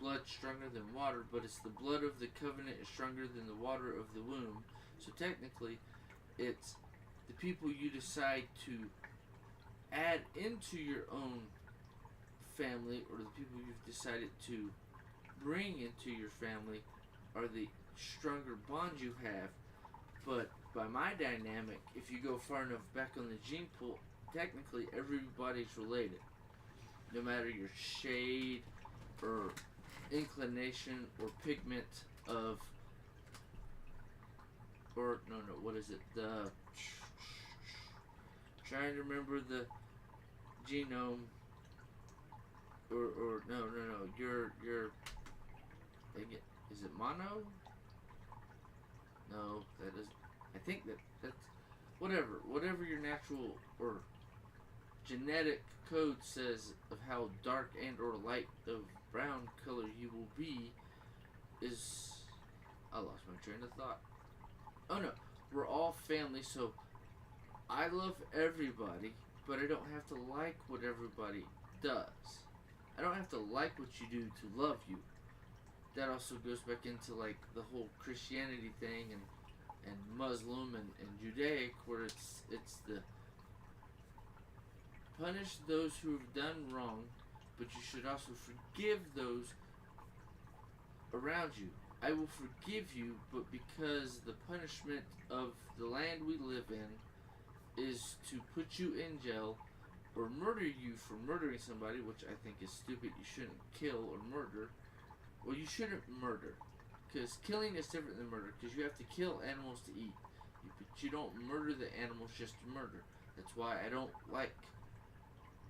blood stronger than water, but it's the blood of the covenant is stronger than the water of the womb. So technically, it's the people you decide to add into your own family, or the people you've decided to bring into your family, are the stronger bond you have. But by my dynamic, if you go far enough back on the gene pool, technically everybody's related. No matter your shade or inclination or pigment of, or no, what is it? The, trying to remember the genome, or no, your, is it mono? No, that is, I think that's, whatever your natural or genetic code says of how dark and or light of brown color you will be is, I lost my train of thought. Oh no, we're all family, so I love everybody, but I don't have to like what everybody does. I don't have to like what you do to love you. That also goes back into like the whole Christianity thing and Muslim and Judaic, where it's the punish those who have done wrong, but you should also forgive those around you. I will forgive you, but because the punishment of the land we live in is to put you in jail or murder you for murdering somebody, which I think is stupid. You shouldn't kill or murder. Well, you shouldn't murder, because killing is different than murder, because you have to kill animals to eat. But you don't murder the animals just to murder. That's why I don't like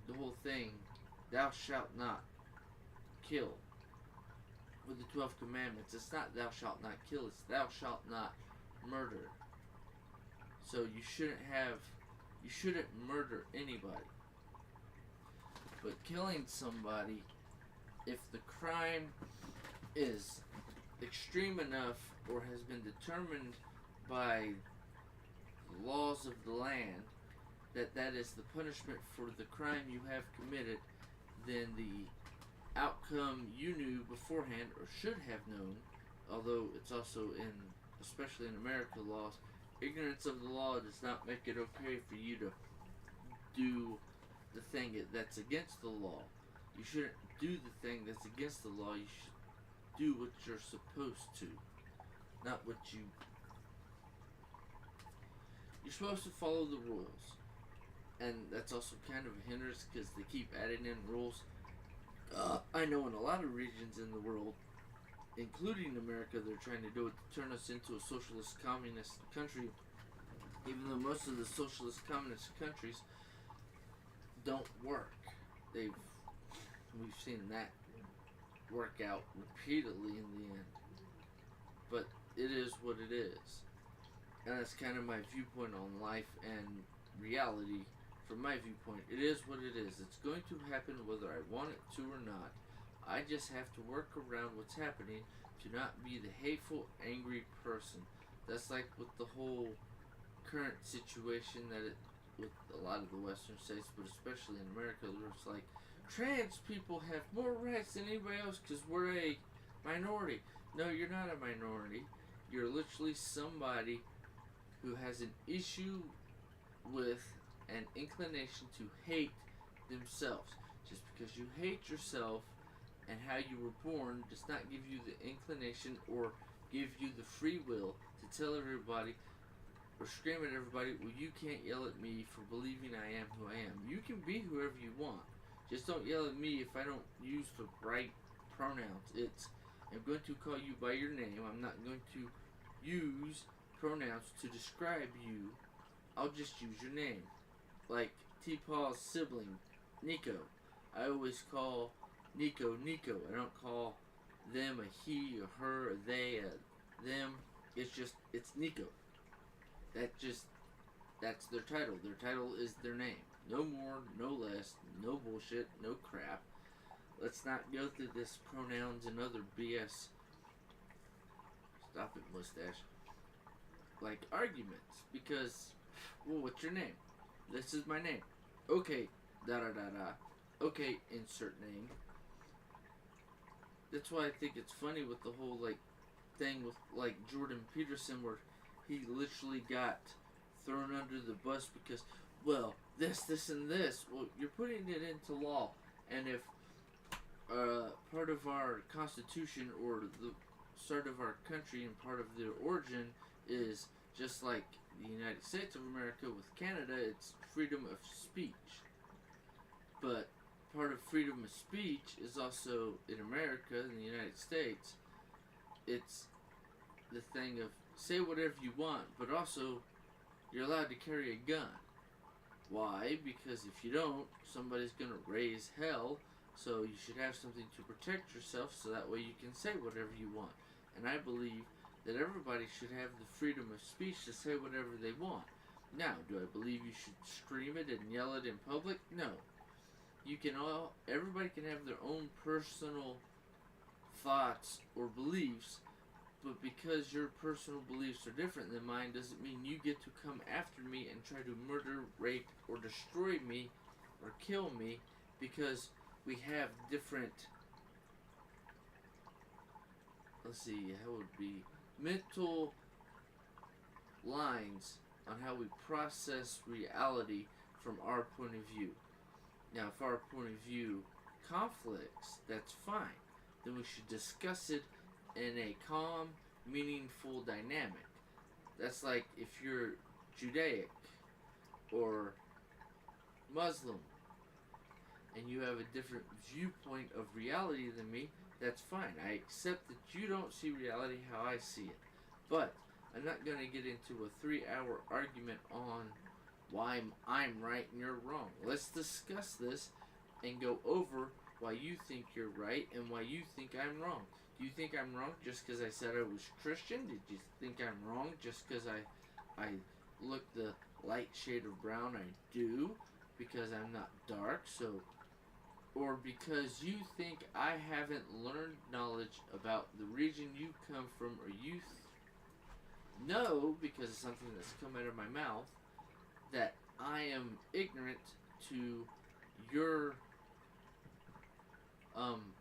the whole thing, thou shalt not kill. With the 12 commandments, it's not thou shalt not kill, it's thou shalt not murder. So you shouldn't murder anybody. But killing somebody, if the crime is extreme enough or has been determined by the laws of the land that is the punishment for the crime you have committed, then the outcome you knew beforehand or should have known, although it's also especially in America laws, ignorance of the law does not make it okay for you to do the thing that's against the law. You shouldn't do the thing that's against the law. You should do what you're supposed to, not what you're supposed to follow the rules. And that's also kind of a hindrance because they keep adding in rules. I know in a lot of regions in the world, including America, they're trying to do it to turn us into a socialist communist country, even though most of the socialist communist countries don't work. We've seen that work out repeatedly in the end. But it is what it is. And that's kind of my viewpoint on life and reality. From my viewpoint, it is what it is. It's going to happen whether I want it to or not. I just have to work around what's happening to not be the hateful, angry person. That's like with the whole current situation with a lot of the Western states, but especially in America, where it's like, trans people have more rights than anybody else because we're a minority. No, you're not a minority. You're literally somebody who has an issue with an inclination to hate themselves. Just because you hate yourself and how you were born does not give you the inclination or give you the free will to tell everybody or scream at everybody, well, you can't yell at me for believing I am who I am. You can be whoever you want. Just don't yell at me if I don't use the right pronouns. I'm going to call you by your name. I'm not going to use pronouns to describe you. I'll just use your name. Like TPAW's sibling, Nico. I always call Nico, Nico. I don't call them a he, a her, a they, a them. It's Nico. That's their title. Their title is their name. No more, no less, no bullshit, no crap. let's not go through this pronouns and other BS. Stop it, mustache. Like arguments, because, well, what's your name? This is my name. Okay, da da da da. Okay, insert name. That's why I think it's funny with the whole like thing with like Jordan Peterson, where he literally got thrown under the bus because, well, this, and this. Well, you're putting it into law, and if part of our Constitution or the start of our country and part of their origin is just like the United States of America with Canada, it's freedom of speech. But part of freedom of speech is also in America, in the United States, it's the thing of say whatever you want, but also you're allowed to carry a gun. Why? Because if you don't, somebody's going to raise hell, so you should have something to protect yourself so that way you can say whatever you want. And I believe that everybody should have the freedom of speech to say whatever they want. Now, do I believe you should scream it and yell it in public? No. You can everybody can have their own personal thoughts or beliefs, but because your personal beliefs are different than mine doesn't mean you get to come after me and try to murder, rape, or destroy me or kill me because we have different, let's see, how would it be, mental lines on how we process reality from our point of view. Now, if our point of view conflicts, that's fine. Then we should discuss it in a calm, meaningful dynamic. That's like if you're Judaic or Muslim and you have a different viewpoint of reality than me, that's fine. I accept that you don't see reality how I see it. But I'm not going to get into a 3-hour argument on why I'm right and you're wrong. Let's discuss this and go over why you think you're right and why you think I'm wrong. Do you think I'm wrong just because I said I was Christian? Did you think I'm wrong just because I look the light shade of brown? I do, because I'm not dark. So, or because you think I haven't learned knowledge about the region you come from, or you know, because of something that's come out of my mouth, that I am ignorant to your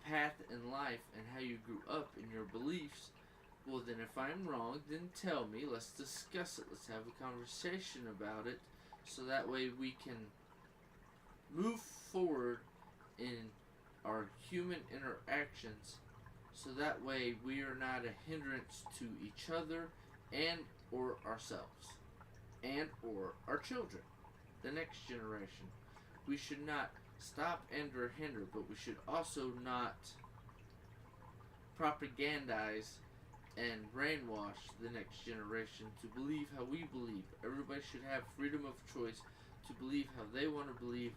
path in life and how you grew up and your beliefs. Well, then if I'm wrong, then tell me. Let's discuss it. Let's have a conversation about it, so that way we can move forward in our human interactions, so that way we are not a hindrance to each other and or ourselves and or our children, the next generation. We should not stop and or hinder, but we should also not propagandize and brainwash the next generation to believe how we believe. Everybody should have freedom of choice to believe how they want to believe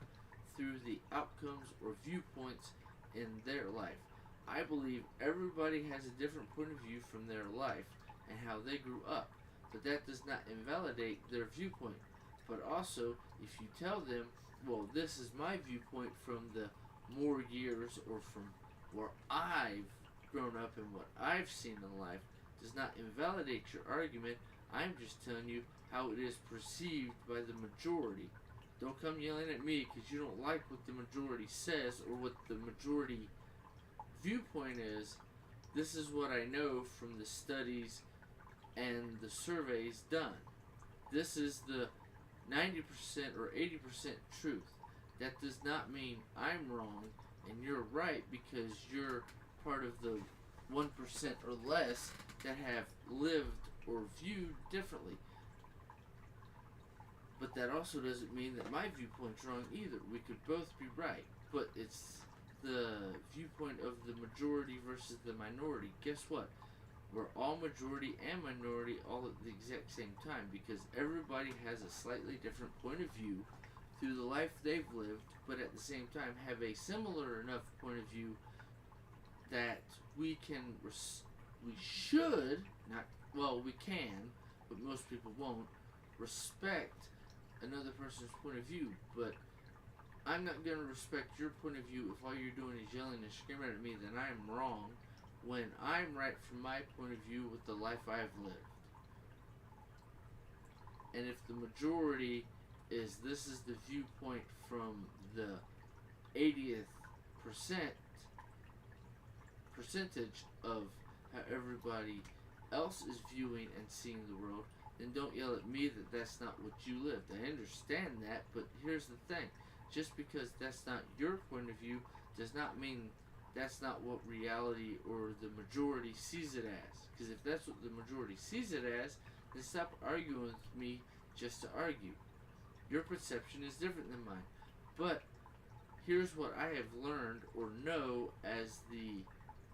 through the outcomes or viewpoints in their life. I believe everybody has a different point of view from their life and how they grew up, but that does not invalidate their viewpoint. But also, if you tell them, well, this is my viewpoint from the more years or from where I've grown up and what I've seen in life, does not invalidate your argument. I'm just telling you how it is perceived by the majority. Don't come yelling at me because you don't like what the majority says or what the majority viewpoint is. This is what I know from the studies and the surveys done. This is the 90% or 80% truth. That does not mean I'm wrong and you're right because you're part of the 1% or less that have lived or viewed differently. But that also doesn't mean that my viewpoint's wrong either. We could both be right, but it's the viewpoint of the majority versus the minority. Guess what? We're all majority and minority all at the exact same time, because everybody has a slightly different point of view through the life they've lived, but at the same time have a similar enough point of view that we can, we should, not, well, we can, but most people won't, respect another person's point of view. But I'm not gonna respect your point of view if all you're doing is yelling and screaming at me, then I'm wrong, when I'm right from my point of view with the life I've lived. And if the majority is this is the viewpoint from the 80th percentage of how everybody else is viewing and seeing the world, then don't yell at me that that's not what you lived. I understand that, but here's the thing. Just because that's not your point of view does not mean that's not what reality or the majority sees it as. Because if that's what the majority sees it as, then stop arguing with me just to argue. Your perception is different than mine. But here's what I have learned or know as the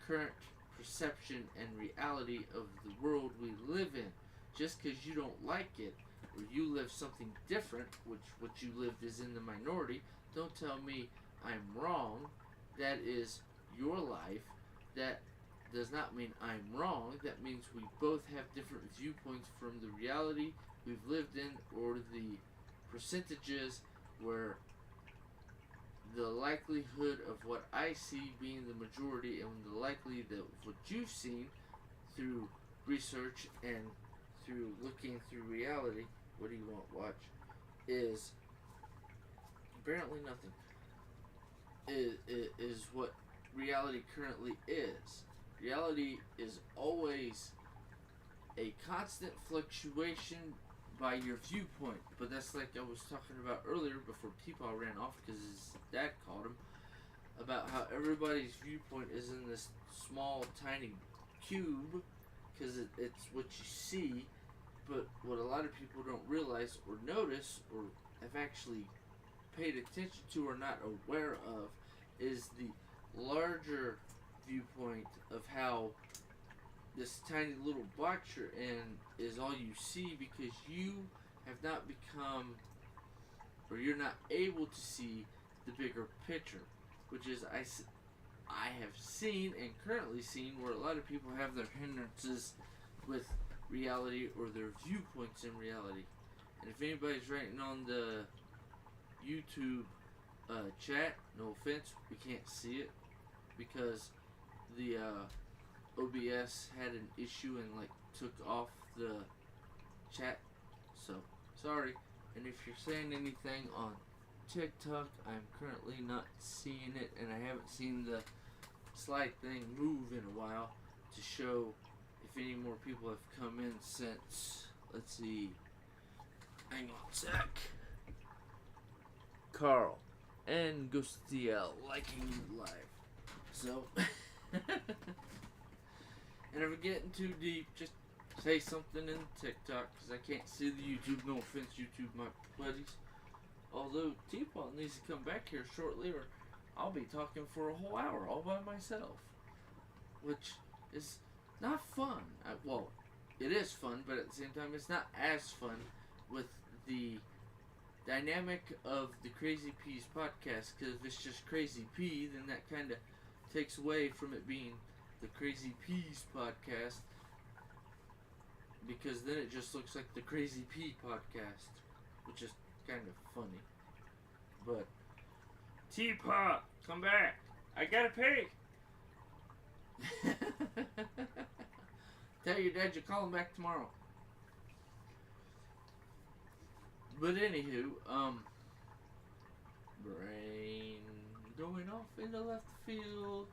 current perception and reality of the world we live in. Just because you don't like it or you live something different, which what you lived is in the minority, don't tell me I'm wrong. That is your life. That does not mean I'm wrong. That means we both have different viewpoints from the reality we've lived in or the percentages where the likelihood of what I see being the majority and the likelihood of what you've seen through research and through looking through reality, what do you want to watch, is apparently nothing, is what reality currently is. Reality is always a constant fluctuation by your viewpoint, but that's like I was talking about earlier before TPAW ran off because his dad called him, about how everybody's viewpoint is in this small tiny cube because it's what you see, but what a lot of people don't realize or notice or have actually paid attention to or not aware of is the larger viewpoint of how this tiny little box you're in is all you see because you have not become or you're not able to see the bigger picture, which is I have seen and currently seen where a lot of people have their hindrances with reality or their viewpoints in reality. And if anybody's writing on the YouTube chat, no offense, we can't see it because the OBS had an issue and like took off the chat, so sorry. And if you're saying anything on TikTok, I'm currently not seeing it, and I haven't seen the slide thing move in a while to show if any more people have come in since, let's see, hang on a sec, Carl and Gustiel liking you live. So and if we're getting too deep, just say something in TikTok, because I can't see the YouTube. No offense, YouTube, my buddies. Although, T-Paw needs to come back here shortly, or I'll be talking for a whole hour all by myself. Which is not fun. Well, it is fun, but at the same time, it's not as fun with the dynamic of the Crazy Peas podcast, because if it's just Crazy P, then that kind of takes away from it being the Crazy Peas podcast, because then it just looks like the Crazy P podcast, which is kind of funny. But T-Paw, come back! I gotta pay. Tell your dad you're calling back tomorrow. But anywho, brain going off into left field.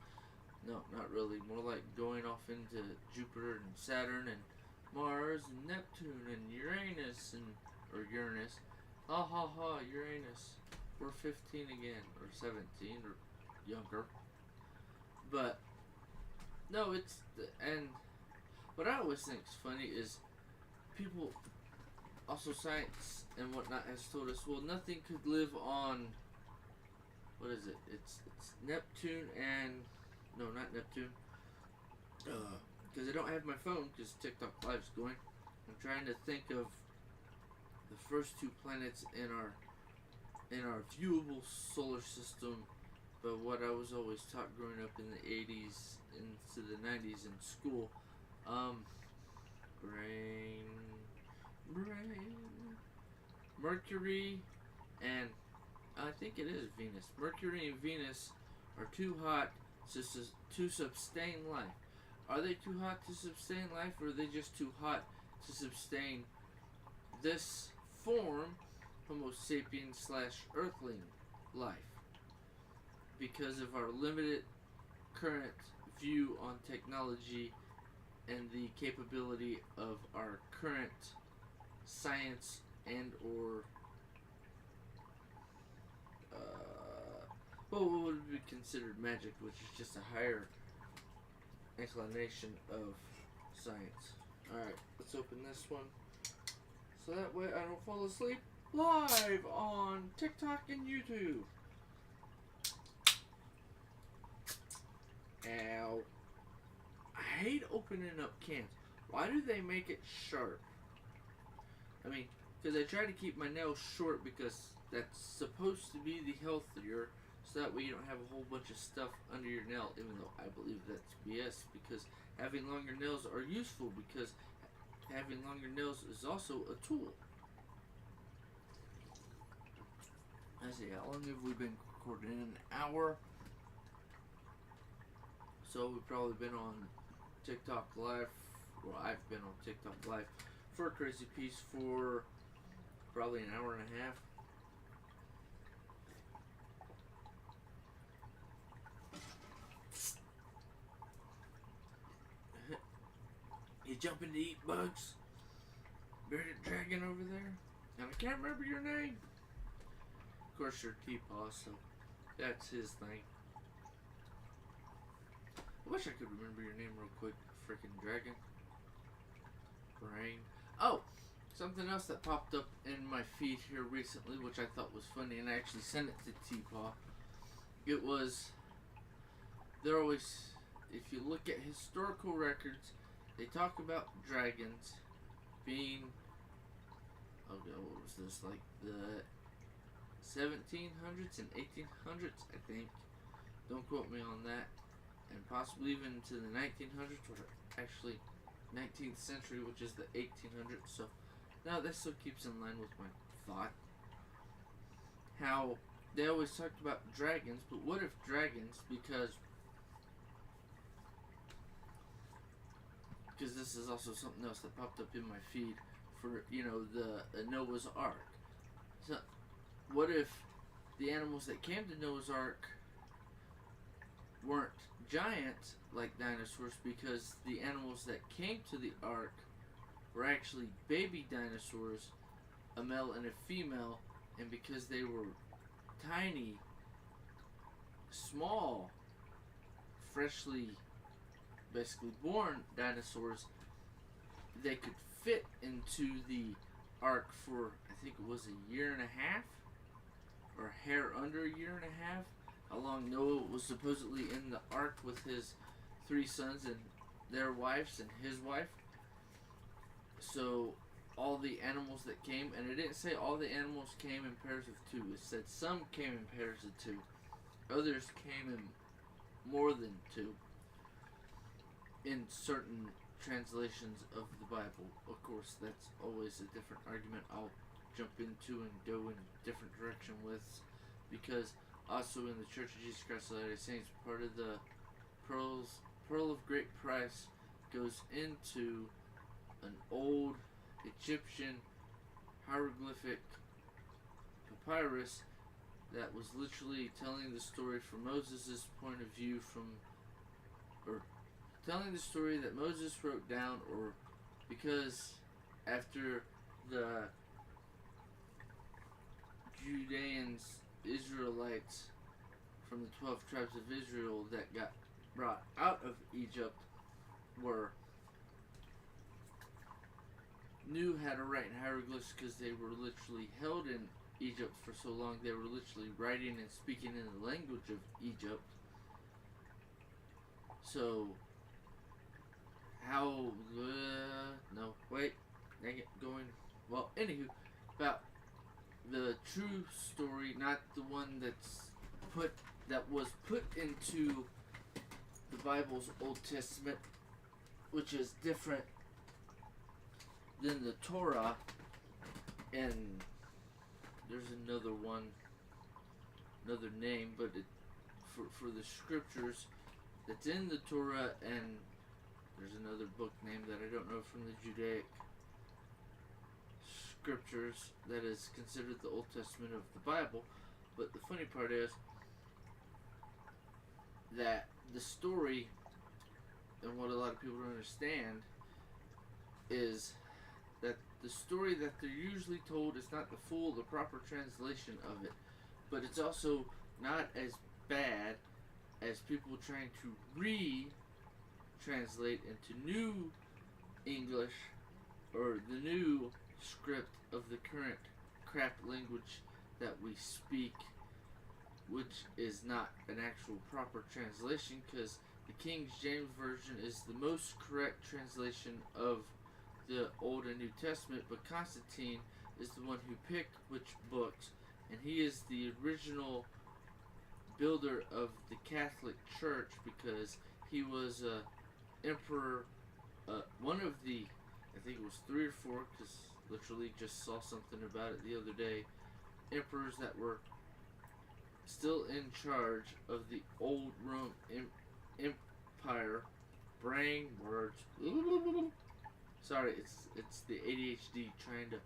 No, not really. More like going off into Jupiter and Saturn and Mars and Neptune and Uranus or Uranus. Ha ha ha, Uranus. We're 15 again, or 17, or younger. But, no, and what I always think is funny is people, also science and whatnot has told us, well, nothing could live on, what is it? It's Neptune and, no, not Neptune. Because I don't have my phone because TikTok Live's going. I'm trying to think of the first two planets in our viewable solar system, but what I was always taught growing up in the 80s into the 90s in school. Brain, Mercury and I think it is Venus. Mercury and Venus are too hot to sustain life. Are they too hot to sustain life, or are they just too hot to sustain this form, Homo sapiens / Earthling life? Because of our limited current view on technology and the capability of our current science and or what would be considered magic, which is just a higher inclination of science. Alright, let's open this one so that way I don't fall asleep live on TikTok and YouTube. Ow. I hate opening up cans. Why do they make it sharp? I mean, because I try to keep my nails short because that's supposed to be the healthier, so that way you don't have a whole bunch of stuff under your nail, even though I believe that's BS, because having longer nails are useful, because having longer nails is also a tool. Let's see, how long have we been recording? An hour? So we've probably been on TikTok Live, well, I've been on TikTok Live for a Crazy Piece for probably an hour and a half. You jumping to eat bugs? Bearded Dragon over there? And I can't remember your name. Of course, you're TPAW, so that's his thing. I wish I could remember your name real quick. Freaking dragon. Brain. Oh! Something else that popped up in my feed here recently, which I thought was funny, and I actually sent it to TPAW. It was... They're always... If you look at historical records, they talk about dragons being... Oh god, what was this? Like the 1700s and 1800s, I think. Don't quote me on that. And possibly even to the 1900s, or actually 19th century, which is the 1800s. So, now that still keeps in line with my thought. How they always talked about dragons, but what if dragons, because this is also something else that popped up in my feed for, you know, the Noah's Ark. So, what if the animals that came to Noah's Ark weren't giant like dinosaurs, because the animals that came to the Ark were actually baby dinosaurs, a male and a female, and because they were tiny, small, freshly basically born dinosaurs, they could fit into the Ark for, I think it was a year and a half, or a hair under a year and a half. How long Noah was supposedly in the Ark with his 3 sons and their wives and his wife. So all the animals that came, and it didn't say all the animals came in pairs of 2. It said some came in pairs of 2. Others came in more than 2. In certain translations of the Bible. Of course, that's always a different argument I'll jump into and go in a different direction with, because also in the Church of Jesus Christ of Latter-day Saints, part of the Pearl of Great Price goes into an old Egyptian hieroglyphic papyrus that was literally telling the story from Moses' point of view, or telling the story that Moses wrote down, or because after the Judeans, Israelites from the 12 tribes of Israel that got brought out of Egypt knew how to write in hieroglyphs, because they were literally held in Egypt for so long. They were literally writing and speaking in the language of Egypt. So how no wait dang it, going well, anywho, about the true story, not the one that was put into the Bible's Old Testament, which is different than the Torah. And there's another one another name, but for the scriptures that's in the Torah, and there's another book name that I don't know from the Judaic scriptures that is considered the Old Testament of the Bible. But the funny part is that the story, and what a lot of people don't understand, is that the story that they're usually told is not the proper translation of it. But it's also not as bad as people trying to re-translate into new English or the new script of the current crap language that we speak, which is not an actual proper translation, because the King James Version is the most correct translation of the Old and New Testament, but Constantine is the one who picked which books, and he is the original builder of the Catholic Church, because he was emperor, one of the, I think it was 3 or 4, because literally just saw something about it the other day, emperors that were still in charge of the old Rome Empire. Brain words. Sorry, it's the ADHD trying to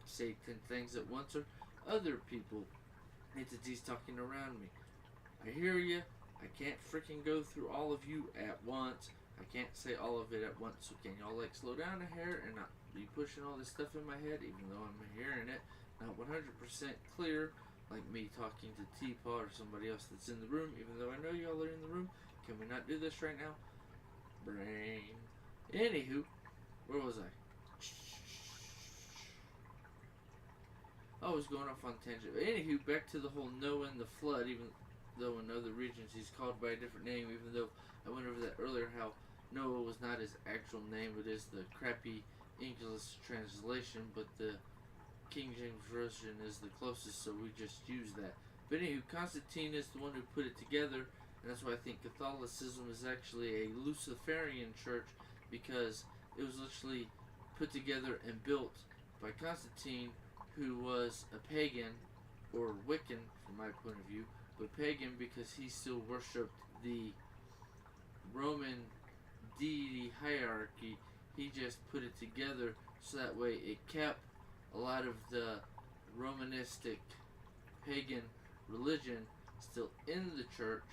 say 10 things at once, or other people, entities talking around me. I hear you. I can't freaking go through all of you at once. I can't say all of it at once. So can y'all like slow down a hair and not be pushing all this stuff in my head, even though I'm hearing it not 100% clear, like me talking to TPAW or somebody else that's in the room, even though I know y'all are in the room. Can we not do this right now? Brain. Anywho, where was I? I was going off on a tangent. But anywho, back to the whole Noah and the flood, even though in other regions he's called by a different name, even though I went over that earlier, how Noah was not his actual name, it is the crappy English translation, but the King James Version is the closest, so we just use that. But anywho, Constantine is the one who put it together, and that's why I think Catholicism is actually a Luciferian church, because it was literally put together and built by Constantine, who was a pagan, or Wiccan from my point of view, but pagan because he still worshipped the Roman deity hierarchy. He just put it together so that way it kept a lot of the Romanistic pagan religion still in the church,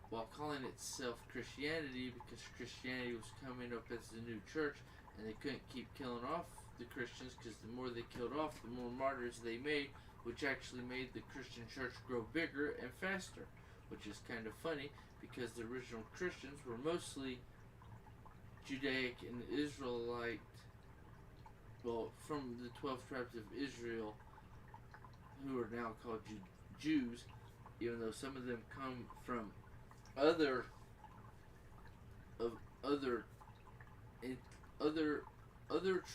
while calling itself Christianity, because Christianity was coming up as the new church, and they couldn't keep killing off the Christians, because the more they killed off, the more martyrs they made, which actually made the Christian church grow bigger and faster, which is kind of funny, because the original Christians were mostly Judaic and Israelite, well, from the 12 tribes of Israel, who are now called Jews, even though some of them come from other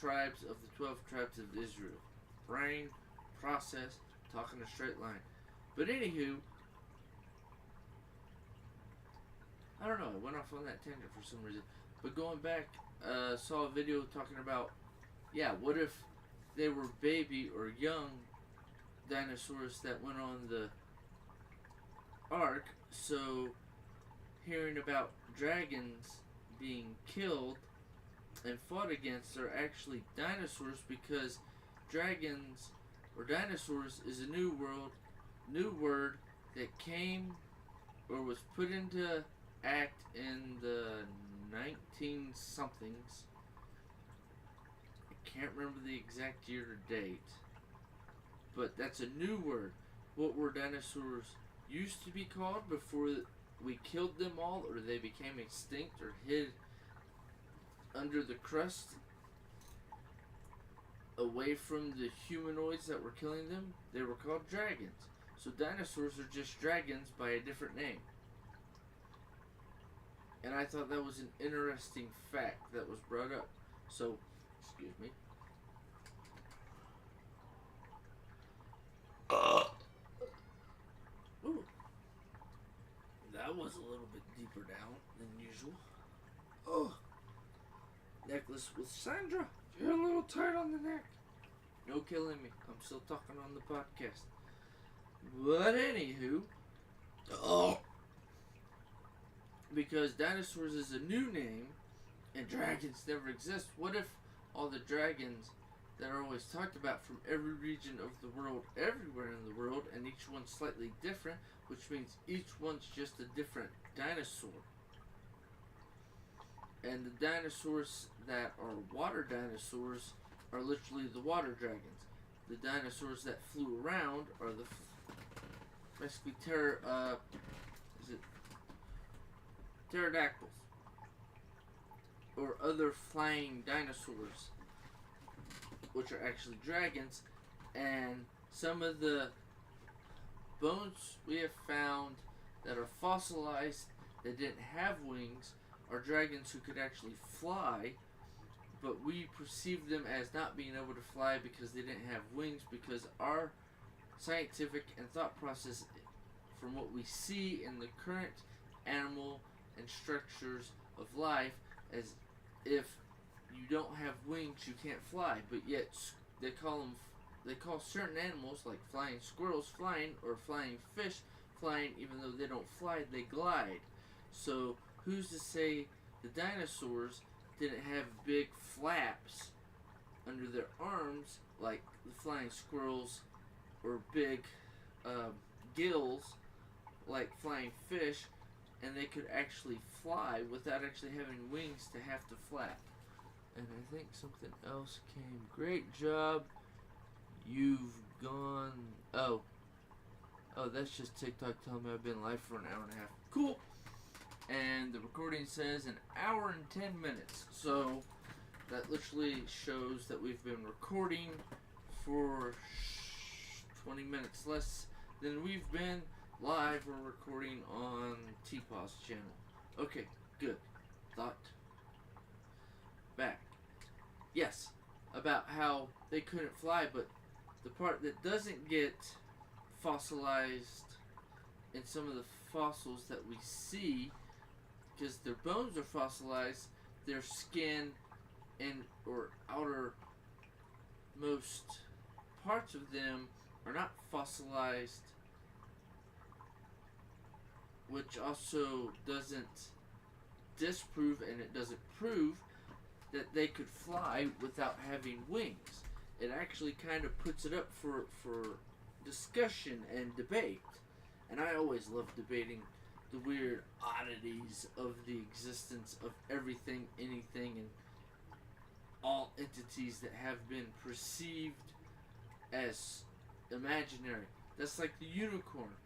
tribes of the 12 tribes of Israel. Brain, process, talking a straight line. But anywho, I don't know, I went off on that tangent for some reason. But going back, saw a video talking about, yeah, what if they were baby or young dinosaurs that went on the ark? So hearing about dragons being killed and fought against are actually dinosaurs, because dragons or dinosaurs is a new word that came or was put into act in the 19 somethings. I can't remember the exact year or date, but that's a new word. What were dinosaurs used to be called before we killed them all, or they became extinct or hid under the crust away from the humanoids that were killing them? They were called dragons. So dinosaurs are just dragons by a different name. And I thought that was an interesting fact that was brought up. So, excuse me. Ooh. That was a little bit deeper down than usual. Oh. Necklace with Sandra. You're a little tight on the neck. No killing me. I'm still talking on the podcast. But anywho, Oh. Because dinosaurs is a new name, and dragons never exist. What if all the dragons that are always talked about from every region of the world, everywhere in the world, and each one's slightly different, which means each one's just a different dinosaur. And the dinosaurs that are water dinosaurs are literally the water dragons. The dinosaurs that flew around are the basically pterodactyls or other flying dinosaurs, which are actually dragons. And some of the bones we have found that are fossilized that didn't have wings are dragons who could actually fly, but we perceive them as not being able to fly because they didn't have wings, because our scientific and thought process from what we see in the current animal and structures of life, as if you don't have wings you can't fly, but yet they call certain animals like flying squirrels flying, or flying fish flying, even though they don't fly, they glide. So who's to say the dinosaurs didn't have big flaps under their arms like the flying squirrels, or big gills like flying fish, and they could actually fly without actually having wings to have to flap. And I think something else came. Great job. You've gone. Oh, that's just TikTok telling me I've been live for an hour and a half. Cool. And the recording says an hour and 10 minutes. So that literally shows that we've been recording for 20 minutes less than we've been live or recording on TPAW's channel. Okay, good. Thought. Back. Yes, about how they couldn't fly, but the part that doesn't get fossilized in some of the fossils that we see, because their bones are fossilized, their skin and or outermost parts of them are not fossilized, which also doesn't disprove, and it doesn't prove that they could fly without having wings. It actually kind of puts it up for discussion and debate. And I always love debating the weird oddities of the existence of everything, anything, and all entities that have been perceived as imaginary. That's like the unicorn.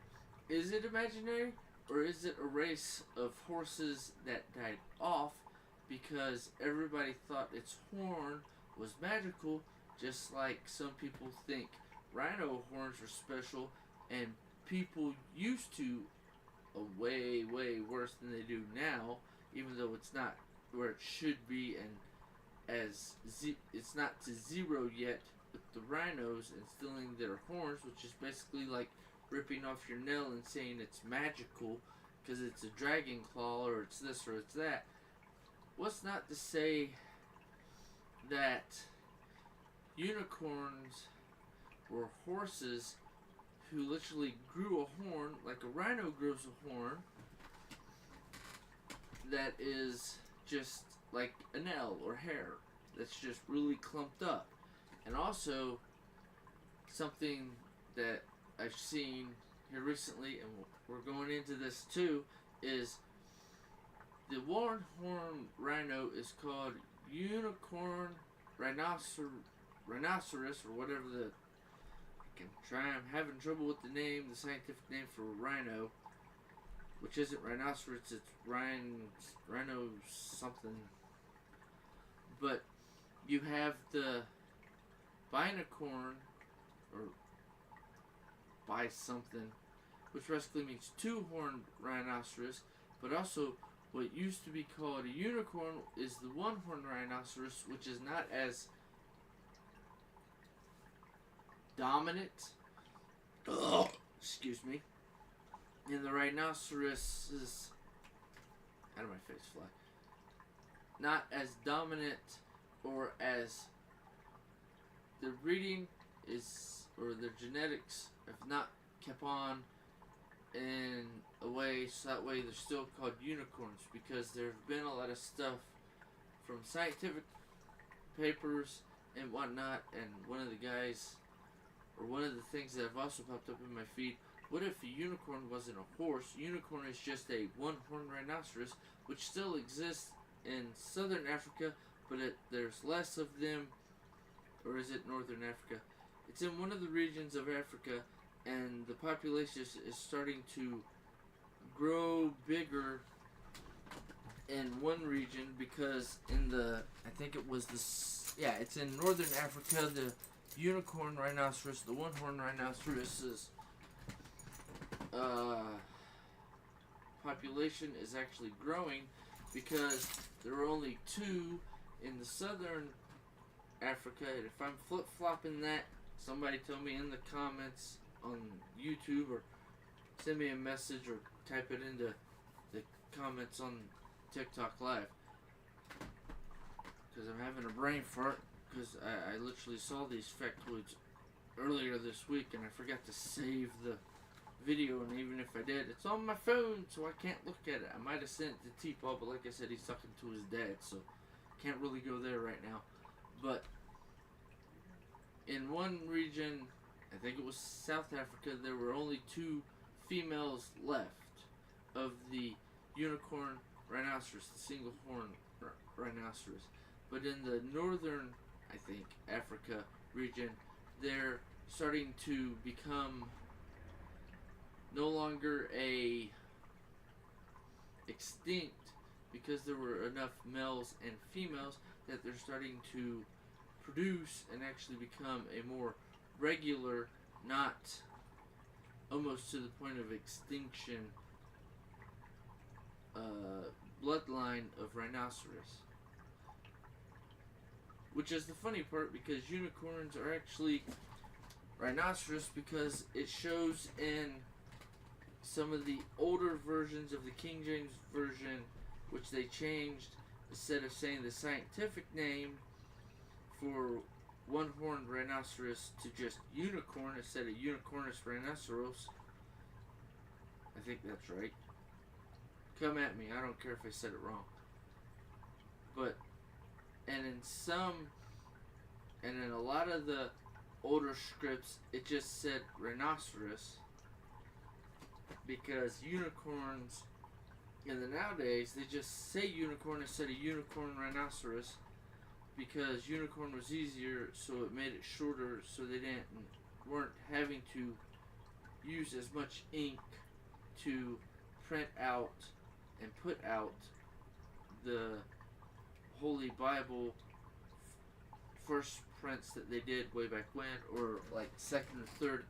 Is it imaginary, or is it a race of horses that died off because everybody thought its horn was magical, just like some people think rhino horns are special, and people used to way, way worse than they do now, even though it's not where it should be, and it's not to zero yet with the rhinos instilling their horns, which is basically like ripping off your nail and saying it's magical because it's a dragon claw, or it's this or it's that. What's not to say that unicorns were horses who literally grew a horn, like a rhino grows a horn, that is just like a nail or hair that's just really clumped up. And also, something that I've seen here recently, and we're going into this too, is the horn rhino is called unicorn rhinoceros, or whatever the... I'm having trouble with the name, the scientific name for rhino, which isn't rhinoceros, it's rhino something. But you have the binicorn, or bi something, which basically means two-horned rhinoceros, but also what used to be called a unicorn is the one-horned rhinoceros, which is not as dominant, excuse me, and the rhinoceros is, out of my face, fly, not as dominant, or as their breeding is, or their genetics have not kept on in a way so that way they're still called unicorns, because there have been a lot of stuff from scientific papers and whatnot, and one of the guys, or one of the things that have also popped up in my feed, what if a unicorn wasn't a horse? Unicorn is just a one-horned rhinoceros, which still exists in southern Africa, but there's less of them, or is it northern Africa? It's in one of the regions of Africa, and the population is starting to grow bigger in one region, because in the, I think it was it's in northern Africa, the unicorn rhinoceros, the one-horned rhinoceros's population is actually growing, because there are only 2 in the southern Africa. And if I'm flip-flopping that, somebody tell me in the comments on YouTube, or send me a message, or type it into the comments on TikTok Live, because I'm having a brain fart, because I literally saw these factoids earlier this week and I forgot to save the video, and even if I did, it's on my phone, so I can't look at it. I might have sent it to TPAW, but like I said, he's talking to his dad, so can't really go there right now. But in one region, I think it was South Africa, there were only 2 females left of the unicorn rhinoceros, the single horn rhinoceros. But in the northern, I think, Africa region, they're starting to become no longer a extinct, because there were enough males and females that they're starting to produce and actually become a more regular, not almost to the point of extinction, bloodline of rhinoceros. Which is the funny part, because unicorns are actually rhinoceros, because it shows in some of the older versions of the King James Version, which they changed, instead of saying the scientific name for one-horned rhinoceros to just unicorn instead of Unicornus rhinoceros. I think that's right. Come at me, I don't care if I said it wrong. But, and in a lot of the older scripts, it just said rhinoceros, because unicorns, in the nowadays, they just say unicorn instead of unicorn rhinoceros, because unicorn was easier, so it made it shorter, so they weren't having to use as much ink to print out and put out the Holy Bible first prints that they did way back when, or like second or third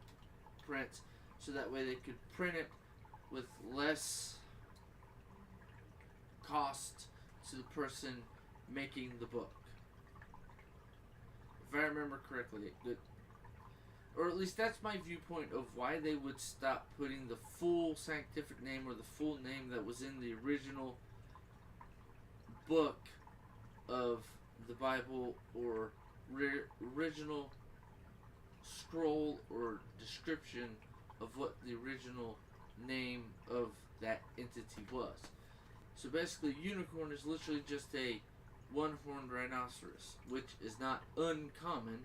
prints, so that way they could print it with less cost to the person making the book. If I remember correctly, or at least that's my viewpoint of why they would stop putting the full scientific name, or the full name that was in the original book of the Bible, or original scroll or description of what the original name of that entity was. So basically, unicorn is literally just a one-horned rhinoceros, which is not uncommon.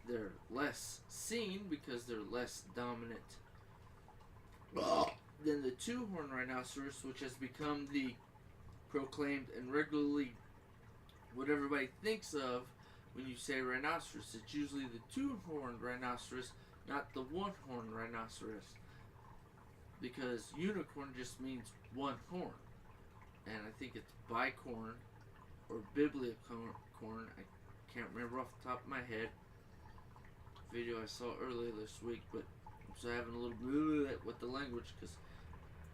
They're less seen because they're less dominant than the two-horned rhinoceros, which has become the proclaimed and regularly what everybody thinks of when you say rhinoceros. It's usually the two-horned rhinoceros, not the one-horned rhinoceros, because unicorn just means one horn, and I think it's bicorn or biblicorn. I can't remember off the top of my head. Video I saw earlier this week, but I'm still having a little bit with the language, because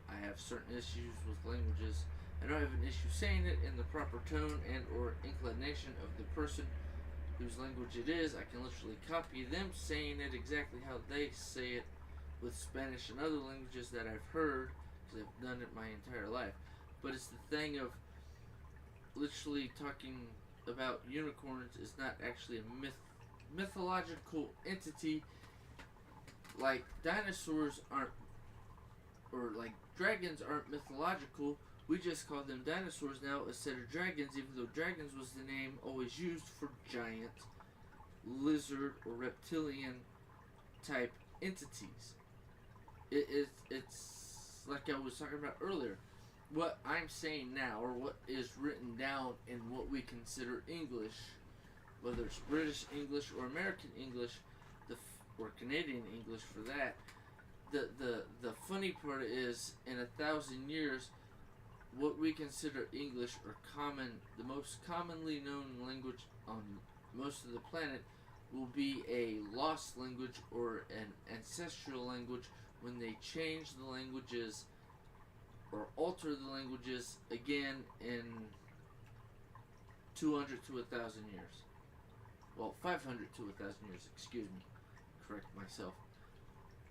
I have certain issues with languages. I don't have an issue saying it in the proper tone and or inclination of the person whose language it is. I can literally copy them saying it exactly how they say it with Spanish and other languages that I've heard, because I've done it my entire life. But it's the thing of literally talking about unicorns is not actually a mythological entity. Like dinosaurs aren't or like dragons aren't mythological. We just call them dinosaurs now instead of dragons, even though dragons was the name always used for giant lizard or reptilian type entities. It's like I was talking about earlier. What I'm saying now, or what is written down in what we consider English, whether it's British English or American English, or Canadian English for that, the funny part is, in 1,000 years, what we consider English or the most commonly known language on most of the planet, will be a lost language or an ancestral language when they change the languages or alter the languages again in 200 to 1,000 years. Well, 500 to 1,000 years, excuse me. Correct myself.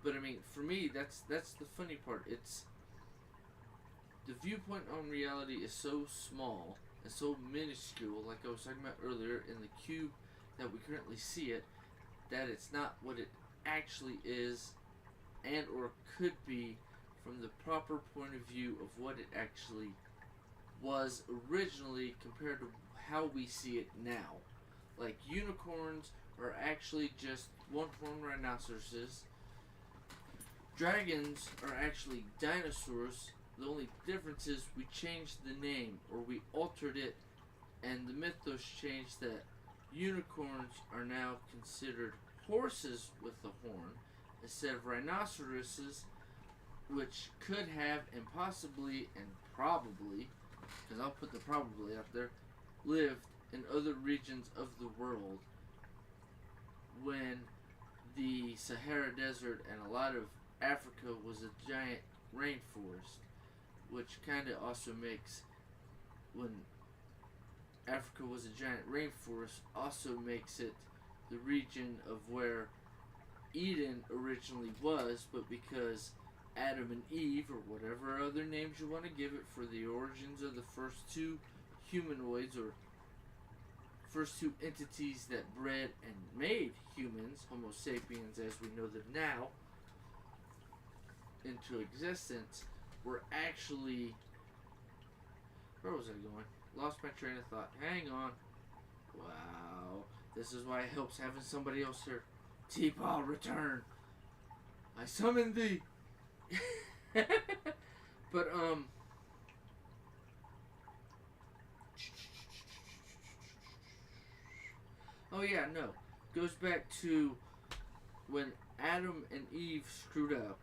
But I mean, for me, that's the funny part. It's the viewpoint on reality is so small and so minuscule, like I was talking about earlier, in the cube that we currently see it, that it's not what it actually is and or could be from the proper point of view of what it actually was originally compared to how we see it now. Like, unicorns are actually just one-horned rhinoceroses. Dragons are actually dinosaurs. The only difference is we changed the name, or we altered it, and the mythos changed that unicorns are now considered horses with a horn instead of rhinoceroses, which could have and possibly and probably, because I'll put the probably up there, lived in other regions of the world when the Sahara Desert and a lot of Africa was a giant rainforest, which kind of also makes, when Africa was a giant rainforest, also makes it the region of where Eden originally was, but because Adam and Eve, or whatever other names you want to give it, for the origins of the first two humanoids, or first two entities that bred and made humans, Homo sapiens as we know them now, into existence, were actually... Where was I going? Lost my train of thought. Hang on. Wow. This is why it helps having somebody else here. TPAW, return. I summon thee. But, oh yeah, no. Goes back to when Adam and Eve screwed up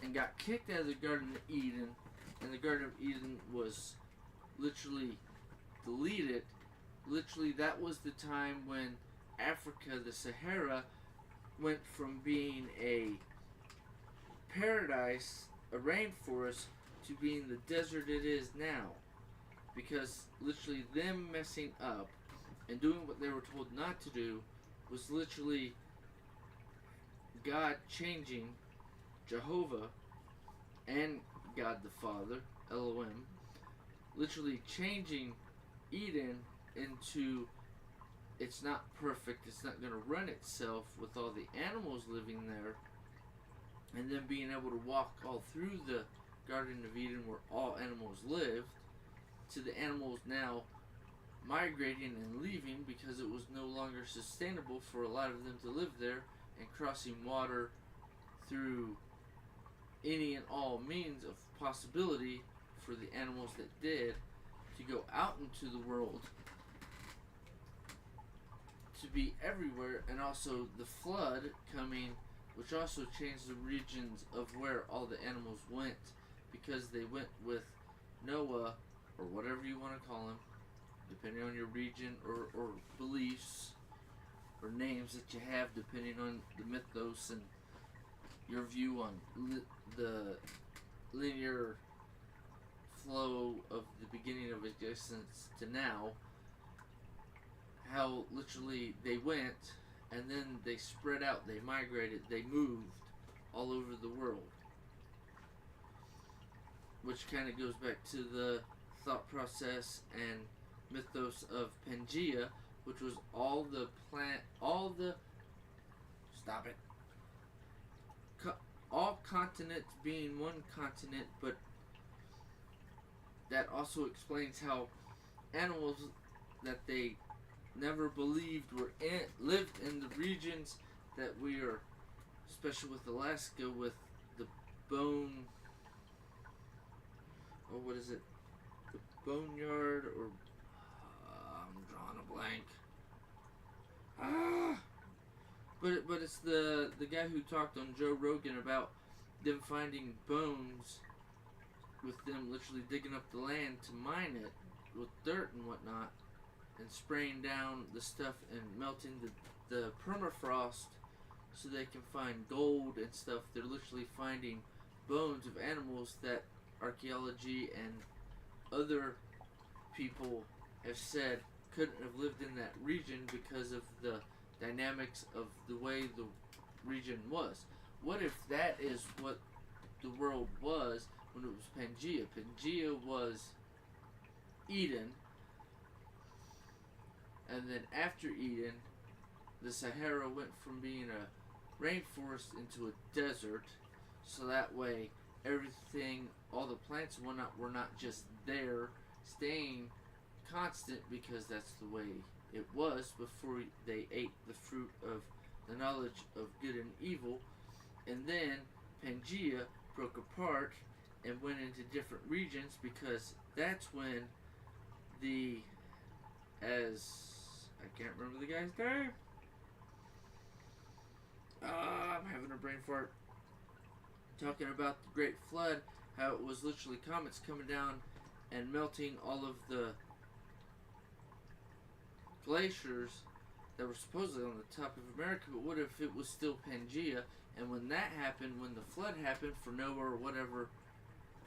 and got kicked out of the Garden of Eden, and the Garden of Eden was literally deleted. Literally, that was the time when Africa, the Sahara, went from being a paradise, a rainforest, to being the desert it is now. Because literally them messing up and doing what they were told not to do was literally God changing, Jehovah and God the Father, Elohim, literally changing Eden into, it's not perfect, it's not going to run itself with all the animals living there, and then being able to walk all through the Garden of Eden where all animals lived, to the animals now migrating and leaving because it was no longer sustainable for a lot of them to live there, and crossing water through any and all means of possibility for the animals that did to go out into the world, to be everywhere, and also the flood coming, which also changed the regions of where all the animals went, because they went with Noah, or whatever you want to call him, depending on your region or beliefs or names that you have, depending on the mythos and your view on the linear flow of the beginning of existence to now, how literally they went and then they spread out, they migrated, they moved all over the world. Which kind of goes back to the thought process and mythos of Pangea, which was all the all continents being one continent, but that also explains how animals that they never believed lived in the regions that we are, especially with Alaska, with the bone, or what is it, the boneyard, or I'm drawing a blank. But it's the guy who talked on Joe Rogan about them finding bones, with them literally digging up the land to mine it with dirt and whatnot, and spraying down the stuff and melting the permafrost so they can find gold and stuff. They're literally finding bones of animals that archaeology and other people have said couldn't have lived in that region because of the dynamics of the way the region was. What if that is what the world was when it was Pangea? Pangea was Eden, and then after Eden, the Sahara went from being a rainforest into a desert, so that way everything, all the plants and whatnot, were not just there, staying constant, because that's the way it was before they ate the fruit of the knowledge of good and evil. And then Pangea broke apart and went into different regions, because that's when I can't remember the guy's name. I'm having a brain fart. Talking about the Great Flood, how it was literally comets coming down and melting all of the glaciers that were supposedly on the top of America. But what if it was still Pangea? And when that happened, when the flood happened for Noah, or whatever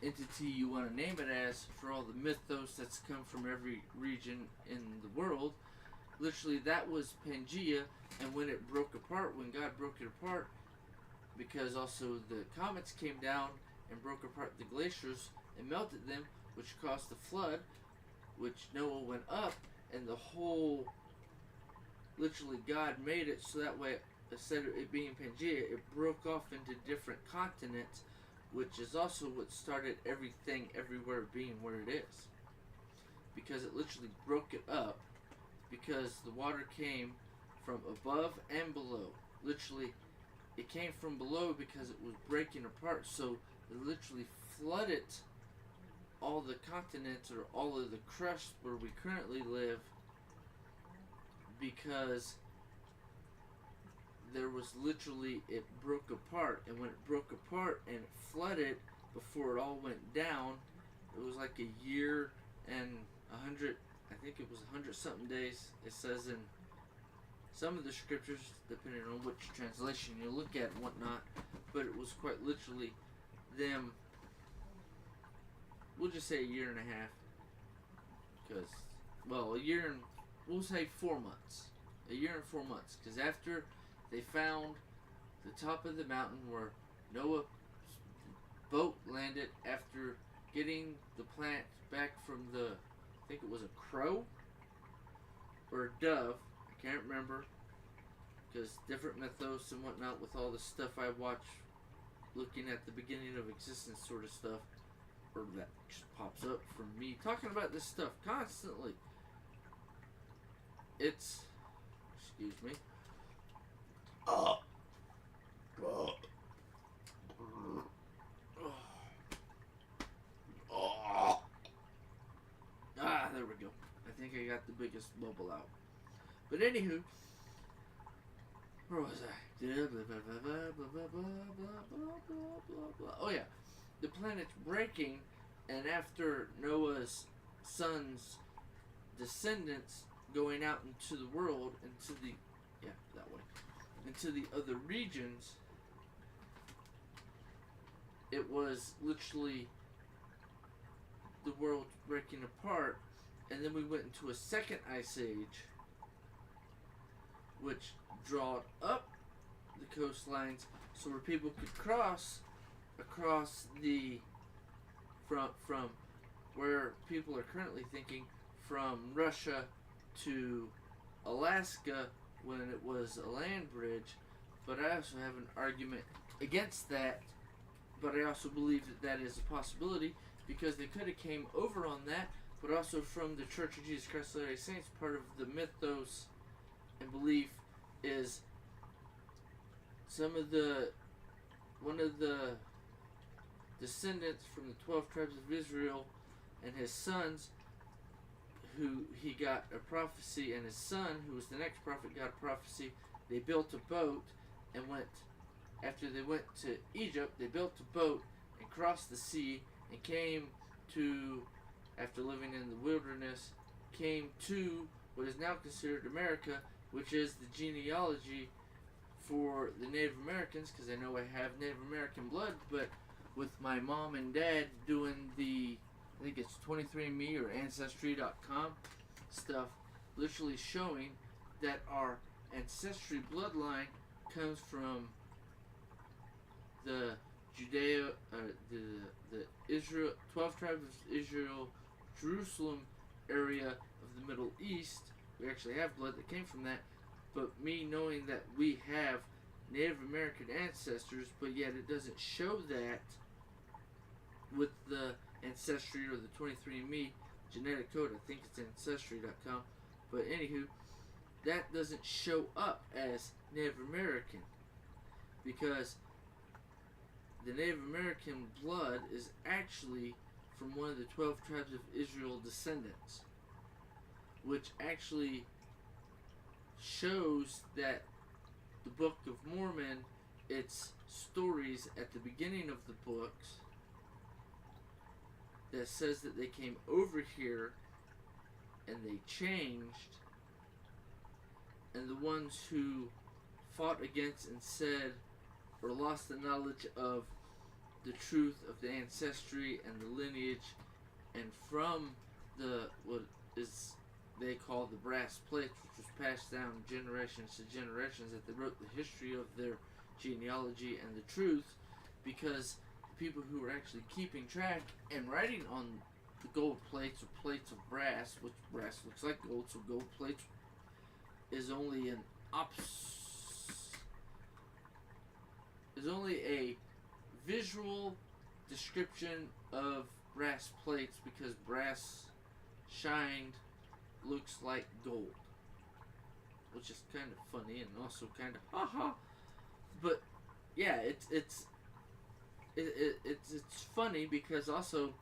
entity you want to name it as, for all the mythos that's come from every region in the world, literally that was Pangea. And when it broke apart, when God broke it apart, because also the comets came down and broke apart the glaciers and melted them, which caused the flood, which Noah went up, and the whole, literally God made it so that way, instead of it being Pangea, it broke off into different continents, which is also what started everything everywhere being where it is. Because it literally broke it up, because the water came from above and below. Literally, it came from below because it was breaking apart, so it literally flooded all the continents, or all of the crust where we currently live, because there was literally, it broke apart. And when it broke apart and it flooded before it all went down, it was like a year and 100, I think it was 100 something days, it says in some of the scriptures, depending on which translation you look at and whatnot. But it was quite literally them, we'll just say a year and a half, because, well, a year and, we'll say 4 months. A year and 4 months, because after they found the top of the mountain where Noah's boat landed, after getting the plant back from the, I think it was a crow or a dove, I can't remember, because different mythos and whatnot with all the stuff I watch, looking at the beginning of existence sort of stuff, or that just pops up from me talking about this stuff constantly. It's, excuse me. There we go. I think I got the biggest bubble out. But anywho, where was I? Oh yeah, the planet's breaking, and after Noah's son's descendants going out into the world, into the, yeah, that way, into the other regions, it was literally the world breaking apart. And then we went into a second ice age, which drawed up the coastlines so where people could cross across the, from where people are currently thinking, from Russia to Alaska, when it was a land bridge. But I also have an argument against that, but I also believe that that is a possibility because they could have came over on that, but also from the Church of Jesus Christ of Latter-day Saints. Part of the mythos and belief is one of the descendants from the 12 tribes of Israel and his sons, who he got a prophecy, and his son, who was the next prophet, got a prophecy. They built a boat and after they went to Egypt, they built a boat and crossed the sea and came to, after living in the wilderness, came to what is now considered America, which is the genealogy for the Native Americans, because I know I have Native American blood, but with my mom and dad doing the, I think it's 23andMe or Ancestry.com stuff, literally showing that our ancestry bloodline comes from the the Israel, 12 tribes of Israel, Jerusalem area of the Middle East. We actually have blood that came from that, but me knowing that we have Native American ancestors, but yet it doesn't show that with the Ancestry or the 23andMe genetic code. I think it's Ancestry.com, but anywho, that doesn't show up as Native American because the Native American blood is actually from one of the 12 tribes of Israel descendants, which actually shows that the Book of Mormon, its stories at the beginning of the books, that says that they came over here and they changed, and the ones who fought against and said or lost the knowledge of the truth of the ancestry and the lineage, and from the what is they call the brass plates, which was passed down generations to generations, that they wrote the history of their genealogy and the truth, because the people who were actually keeping track and writing on the gold plates or plates of brass, which brass looks like gold, so gold plates is only a visual description of brass plates, because brass shined looks like gold, which is kind of funny and also kind of haha. But yeah, it's funny because also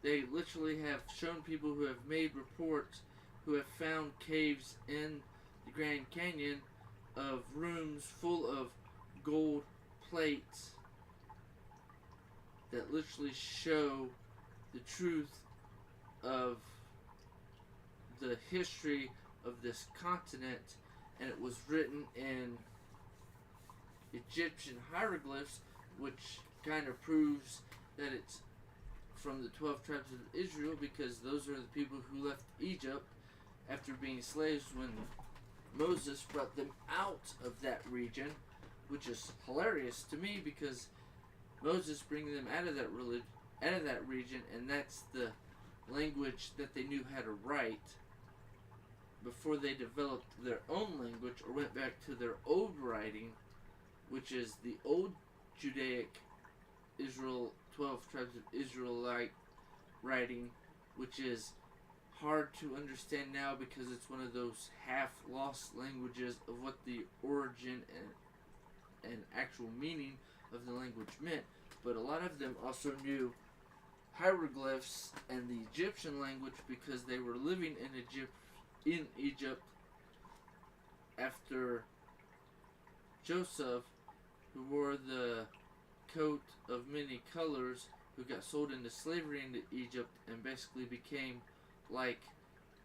they literally have shown people who have made reports who have found caves in the Grand Canyon of rooms full of gold plates that literally show the truth of the history of this continent, and it was written in Egyptian hieroglyphs, which kind of proves that it's from the 12 tribes of Israel, because those are the people who left Egypt after being slaves when Moses brought them out of that region, which is hilarious to me because Moses bringing them out of that region, and that's the language that they knew how to write before they developed their own language or went back to their old writing, which is the old Judaic Israel, 12 tribes of Israelite writing, which is hard to understand now because it's one of those half-lost languages of what the origin and actual meaning of the language meant. But a lot of them also knew hieroglyphs and the Egyptian language because they were living in Egypt after Joseph, who wore the coat of many colors, who got sold into slavery into Egypt and basically became like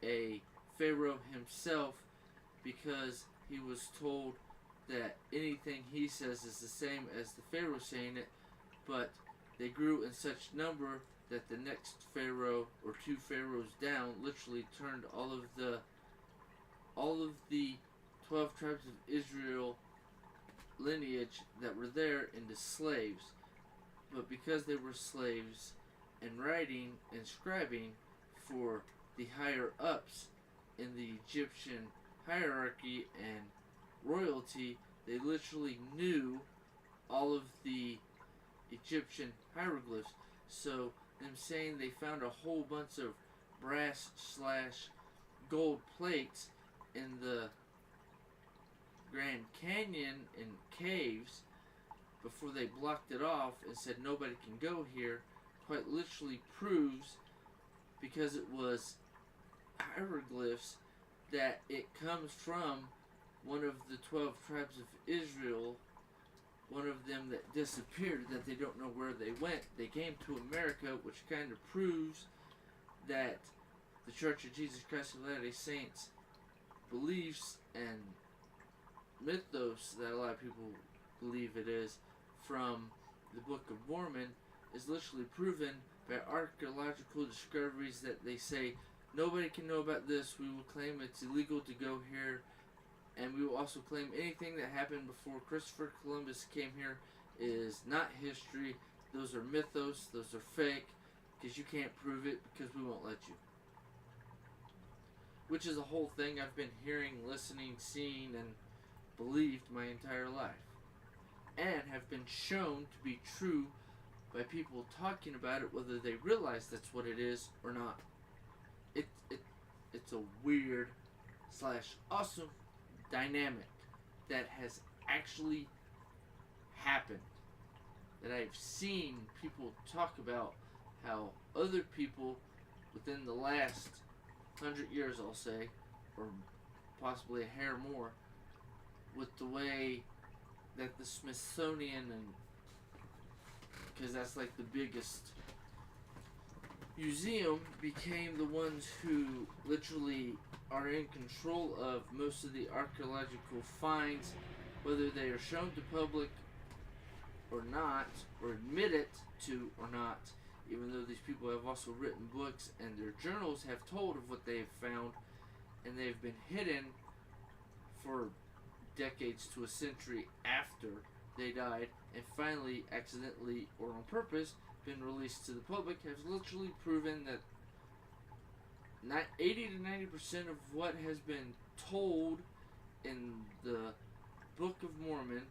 a pharaoh himself, because he was told that anything he says is the same as the pharaoh saying it, but they grew in such number that the next pharaoh or two pharaohs down literally turned all of the 12 tribes of Israel lineage that were there into slaves. But because they were slaves and writing and scribing for the higher ups in the Egyptian hierarchy and royalty, they literally knew all of the Egyptian hieroglyphs. So them saying they found a whole bunch of brass slash gold plates in the Grand Canyon in caves before they blocked it off and said nobody can go here quite literally proves, because it was hieroglyphs, that it comes from one of the 12 tribes of Israel, one of them that disappeared, that they don't know where they went. They came to America, which kind of proves that the Church of Jesus Christ of Latter-day Saints beliefs and mythos that a lot of people believe it is from the Book of Mormon is literally proven by archaeological discoveries that they say nobody can know about this. We will claim it's illegal to go here, and we will also claim anything that happened before Christopher Columbus came here is not history. Those are mythos. Those are fake, because you can't prove it, because we won't let you. Which is a whole thing I've been hearing, listening, seeing, and believed my entire life, and have been shown to be true by people talking about it, whether they realize that's what it is or not. It's a weird slash awesome dynamic that has actually happened, that I've seen people talk about how other people within the last 100 years, I'll say, or possibly a hair more, with the way that the Smithsonian, and because that's like the biggest museum, became the ones who literally are in control of most of the archaeological finds, whether they are shown to public or not, or admit it to or not, even though these people have also written books and their journals have told of what they have found, and they've been hidden for decades to a century after they died, and finally, accidentally or on purpose, been released to the public, has literally proven that 80 to 90% of what has been told in the Book of Mormon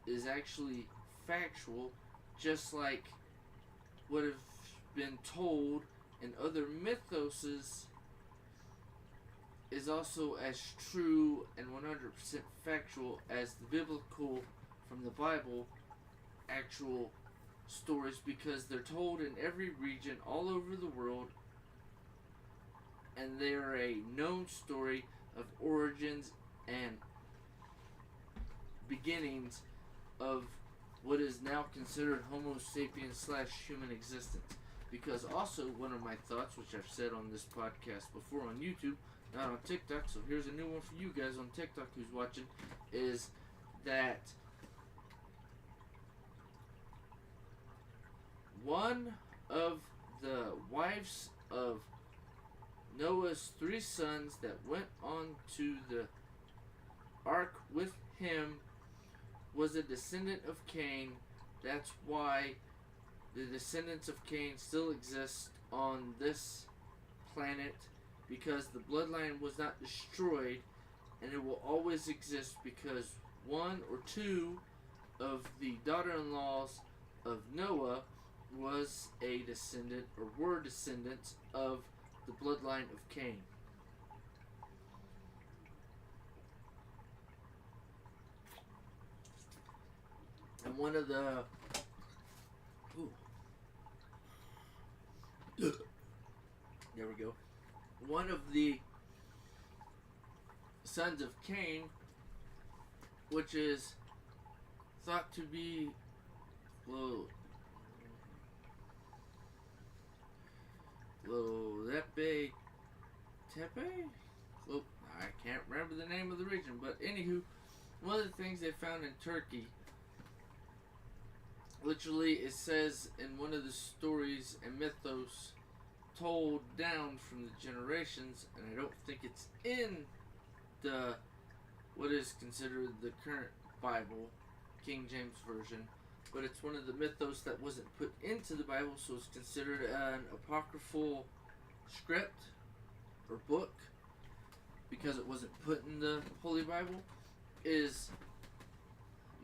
is actually factual, just like what have been told in other mythoses is also as true and 100% factual as the biblical, from the Bible, actual stories, because they're told in every region all over the world, and they are a known story of origins and beginnings of what is now considered Homo sapiens slash human existence. Because also, one of my thoughts, which I've said on this podcast before on YouTube, not on TikTok, so here's a new one for you guys on TikTok who's watching, is that one of the wives of Noah's 3 sons that went on to the ark with him was a descendant of Cain. That's why the descendants of Cain still exist on this planet, because the bloodline was not destroyed, and it will always exist because 1 or 2 of the daughter-in-laws of Noah was a descendant, or were descendants of the bloodline of Cain. And one of the there we go. One of the sons of Cain, which is thought to be Tepe? Well, I can't remember the name of the region, but anywho, one of the things they found in Turkey, literally it says in one of the stories and mythos told down from the generations, and I don't think it's in the what is considered the current Bible, King James Version, but it's one of the mythos that wasn't put into the Bible, so it's considered an apocryphal script or book because it wasn't put in the Holy Bible, is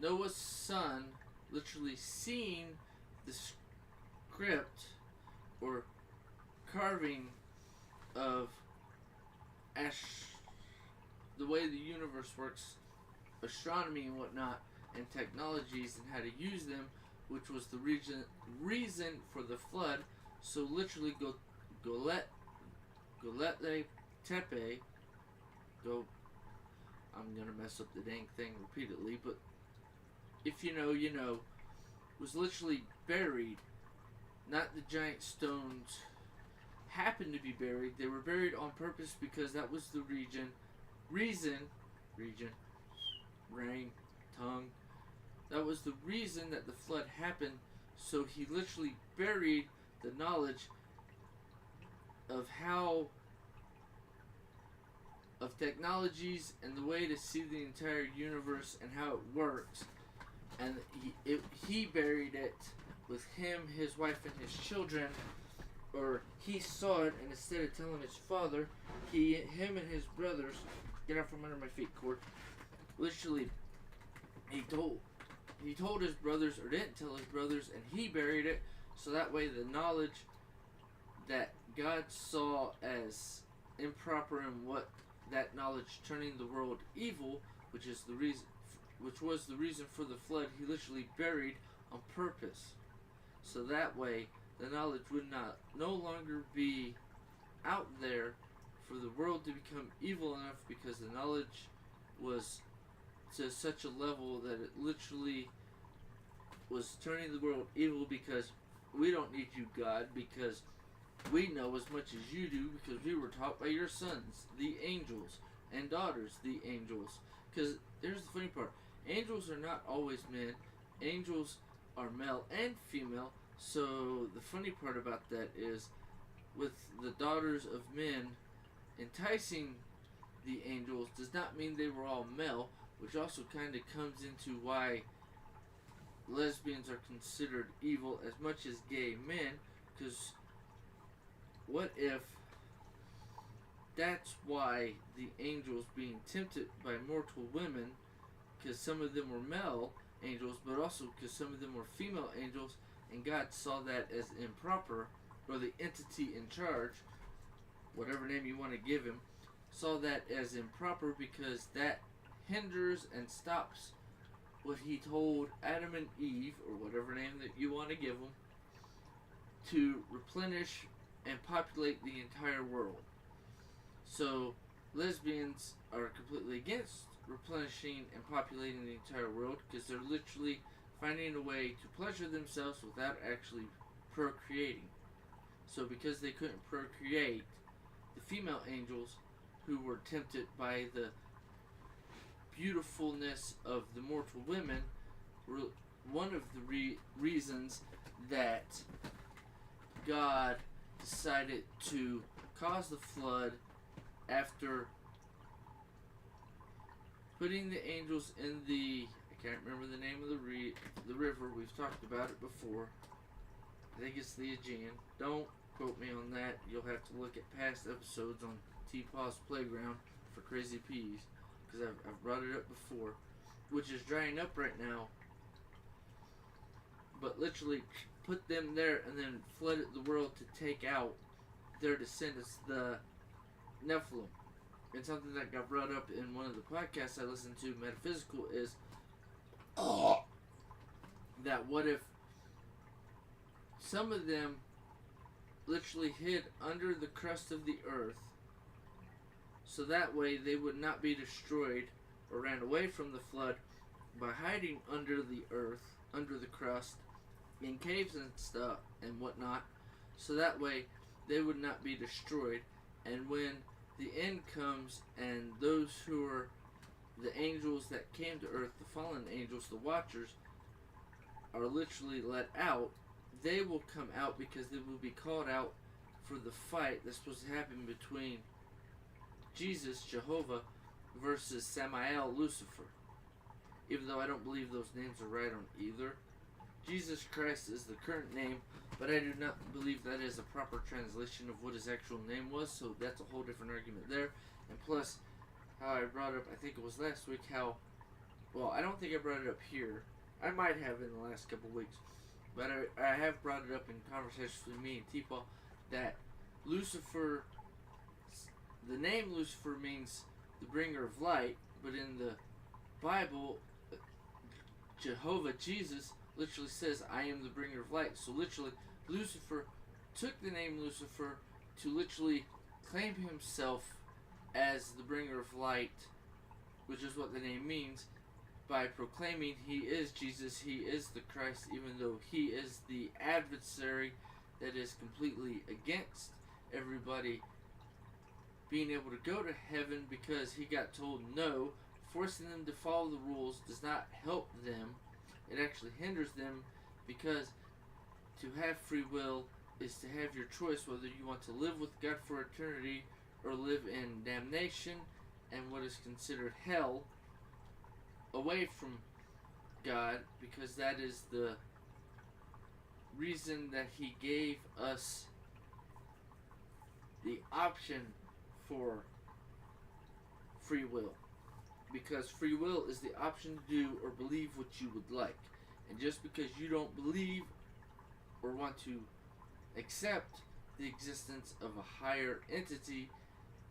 Noah's son literally seeing the script or carving of the way the universe works, astronomy and whatnot, and technologies and how to use them, which was the reason for the flood. So literally, Tepe, go. I'm gonna mess up the dang thing repeatedly, but if you know, you know, was literally buried. Not the giant stones happened to be buried. They were buried on purpose because that was the reason, rain, tongue. That was the reason that the flood happened. So he literally buried the knowledge of technologies and the way to see the entire universe and how it works. And he buried it with him, his wife, and his children. Or he saw it, and instead of telling his father, him and his brothers, get out from under my feet, Court. Literally, he told his brothers, or didn't tell his brothers, and he buried it, so that way the knowledge that God saw as improper and what that knowledge turning the world evil, which was the reason for the flood, he literally buried on purpose. So that way the knowledge would no longer be out there for the world to become evil enough, because the knowledge was to such a level that it literally was turning the world evil, because we don't need you, God, because we know as much as you do, because we were taught by your sons, the angels, and daughters, the angels. Because here's the funny part. Angels are not always men. Angels are male and female. So the funny part about that is, with the daughters of men enticing the angels does not mean they were all male, which also kind of comes into why lesbians are considered evil as much as gay men. Because what if that's why the angels being tempted by mortal women, because some of them were male angels, but also because some of them were female angels, and God saw that as improper, or the entity in charge, whatever name you want to give him, saw that as improper, because that hinders and stops what he told Adam and Eve, or whatever name that you want to give them, to replenish and populate the entire world. So lesbians are completely against replenishing and populating the entire world, because they're literally finding a way to pleasure themselves without actually procreating. So because they couldn't procreate, the female angels, who were tempted by the beautifulness of the mortal women, were one of the reasons that God decided to cause the flood after putting the angels in the, I can't remember the name of the river, we've talked about it before. I think it's the Aegean. Don't quote me on that. You'll have to look at past episodes on TPAW's Playground for Crazy Peas, because I've brought it up before, which is drying up right now. But literally put them there and then flooded the world to take out their descendants, the Nephilim. And something that got brought up in one of the podcasts I listened to, Metaphysical, is that what if some of them literally hid under the crust of the earth, so that way they would not be destroyed, or ran away from the flood by hiding under the earth, under the crust, in caves and stuff and whatnot, so that way they would not be destroyed. And when the end comes and those who are the angels that came to earth, the fallen angels, the watchers, are literally let out, they will come out, because they will be called out for the fight that's supposed to happen between Jesus, Jehovah, versus Samael, Lucifer. Even though I don't believe those names are right on either. Jesus Christ is the current name, but I do not believe that is a proper translation of what his actual name was, so that's a whole different argument there. And plus, how I brought up, I think it was last week, how, well, I don't think I brought it up here, I might have in the last couple weeks, but I have brought it up in conversations with me and TPAW that Lucifer, the name Lucifer means the bringer of light, but in the Bible, Jehovah, Jesus, literally says, I am the bringer of light. So literally, Lucifer took the name Lucifer to literally claim himself as the bringer of light, which is what the name means, by proclaiming he is Jesus, he is the Christ, even though he is the adversary that is completely against everybody being able to go to heaven because he got told no. Forcing them to follow the rules does not help them. It actually hinders them, because to have free will is to have your choice whether you want to live with God for eternity or live in damnation and what is considered hell away from God, because that is the reason that he gave us the option for free will. Because free will is the option to do or believe what you would like. And just because you don't believe or want to accept the existence of a higher entity,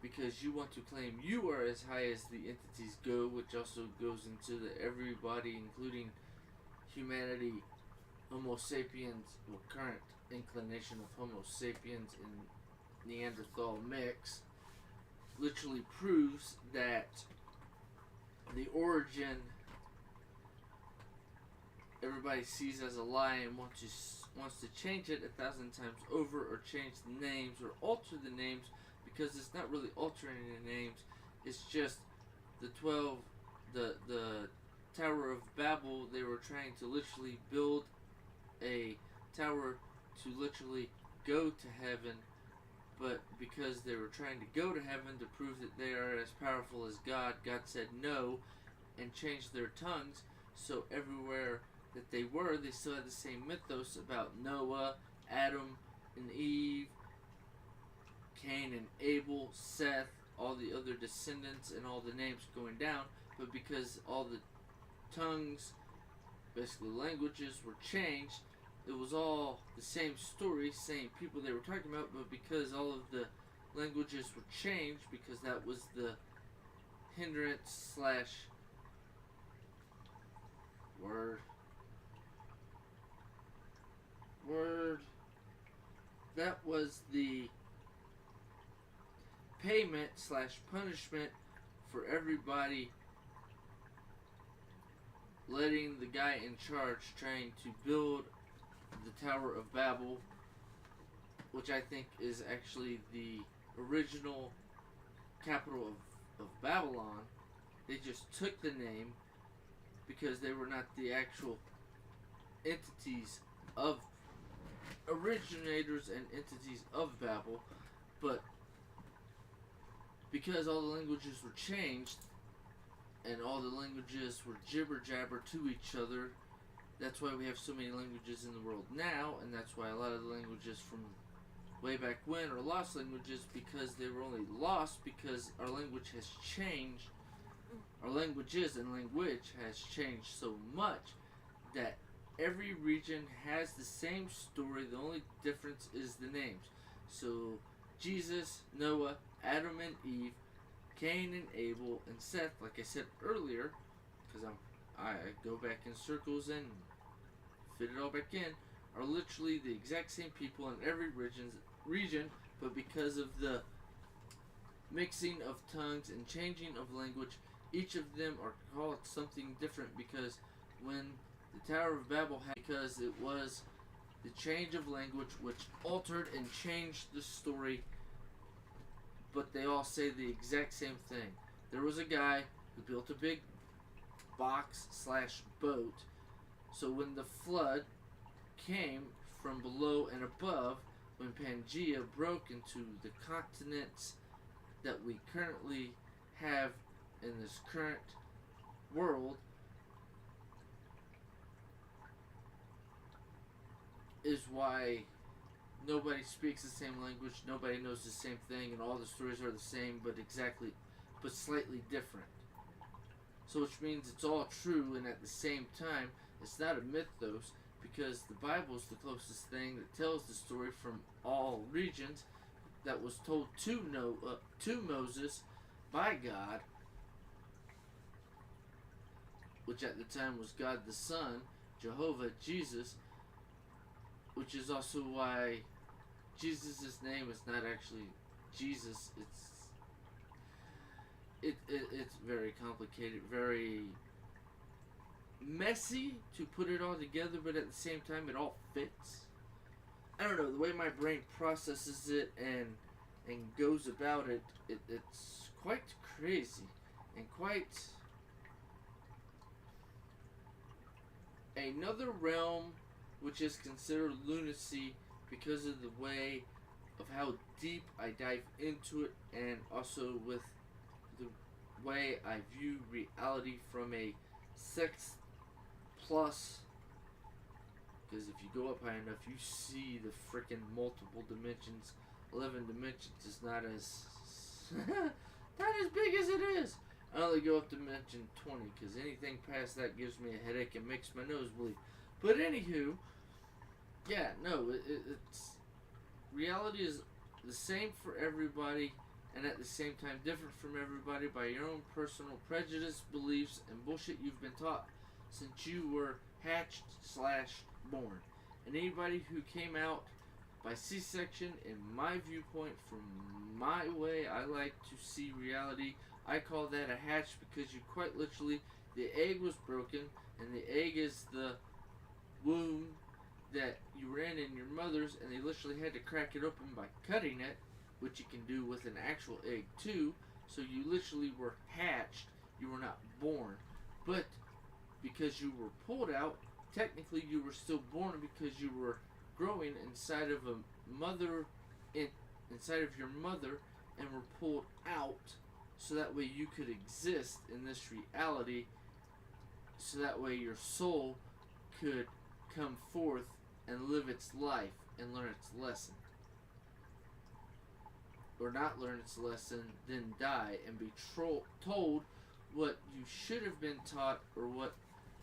because you want to claim you are as high as the entities go, which also goes into the everybody, including humanity, Homo sapiens, well, current inclination of Homo sapiens and Neanderthal mix, literally proves that the origin everybody sees as a lie and wants to change it 1,000 times over, or change the names or alter the names, because it's not really altering the names. It's just the Tower of Babel. They were trying to literally build a tower to literally go to heaven, but because they were trying to go to heaven to prove that they are as powerful as God, God said no and changed their tongues. So everywhere that they were, they still had the same mythos about Noah, Adam and Eve, Cain and Abel, Seth, all the other descendants and all the names going down. But because all the tongues, basically languages, were changed, it was all the same story, same people they were talking about, but because all of the languages were changed, because that was the hindrance slash word, that was the payment slash punishment for everybody letting the guy in charge trying to build the Tower of Babel, which I think is actually the original capital of Babylon. They just took the name because they were not the actual entities of originators and entities of Babel, but because all the languages were changed and all the languages were jibber jabber to each other, that's why we have so many languages in the world now, and that's why a lot of the languages from way back when are lost languages, because they were only lost because our language has changed. Our languages and language has changed so much that every region has the same story. The only difference is the names. So Jesus, Noah, Adam and Eve, Cain and Abel, and Seth, like I said earlier, because I go back in circles and fit it all back in, are literally the exact same people in every region, but because of the mixing of tongues and changing of language, each of them are called something different, because when the Tower of Babel because it was the change of language which altered and changed the story, but they all say the exact same thing. There was a guy who built a big box slash boat, so when the flood came from below and above, when Pangea broke into the continents that we currently have in this current world, is why nobody speaks the same language, nobody knows the same thing, and all the stories are the same, but slightly different. So which means it's all true, and at the same time, It's not a mythos because the Bible is the closest thing that tells the story from all regions that was told to Moses by God, which at the time was God the Son, Jehovah, Jesus, which is also why Jesus' name is not actually Jesus. It's very complicated, very messy to put it all together, but at the same time it all fits. I don't know, the way my brain processes it and goes about it, it's quite crazy and quite another realm which is considered lunacy because of the way of how deep I dive into it, and also with the way I view reality from a sex plus. Because if you go up high enough, you see the freaking multiple dimensions. 11 dimensions is not as not as big as it is. I only go up to dimension 20 because anything past that gives me a headache and makes my nose bleed. But anywho, yeah, no, it's reality is the same for everybody, and at the same time different from everybody by your own personal prejudice, beliefs, and bullshit you've been taught since you were hatched / born. And anybody who came out by C-section, in my viewpoint, from my way I like to see reality, I call that a hatch because you quite literally, the egg was broken, and the egg is the womb that you were in your mother's, and they literally had to crack it open by cutting it, which you can do with an actual egg too. So you literally were hatched, you were not born. But because you were pulled out, technically you were still born because you were growing inside of a mother, inside of your mother, and were pulled out so that way you could exist in this reality, so that way your soul could come forth and live its life and learn its lesson. Or not learn its lesson, then die and be told what you should have been taught, or what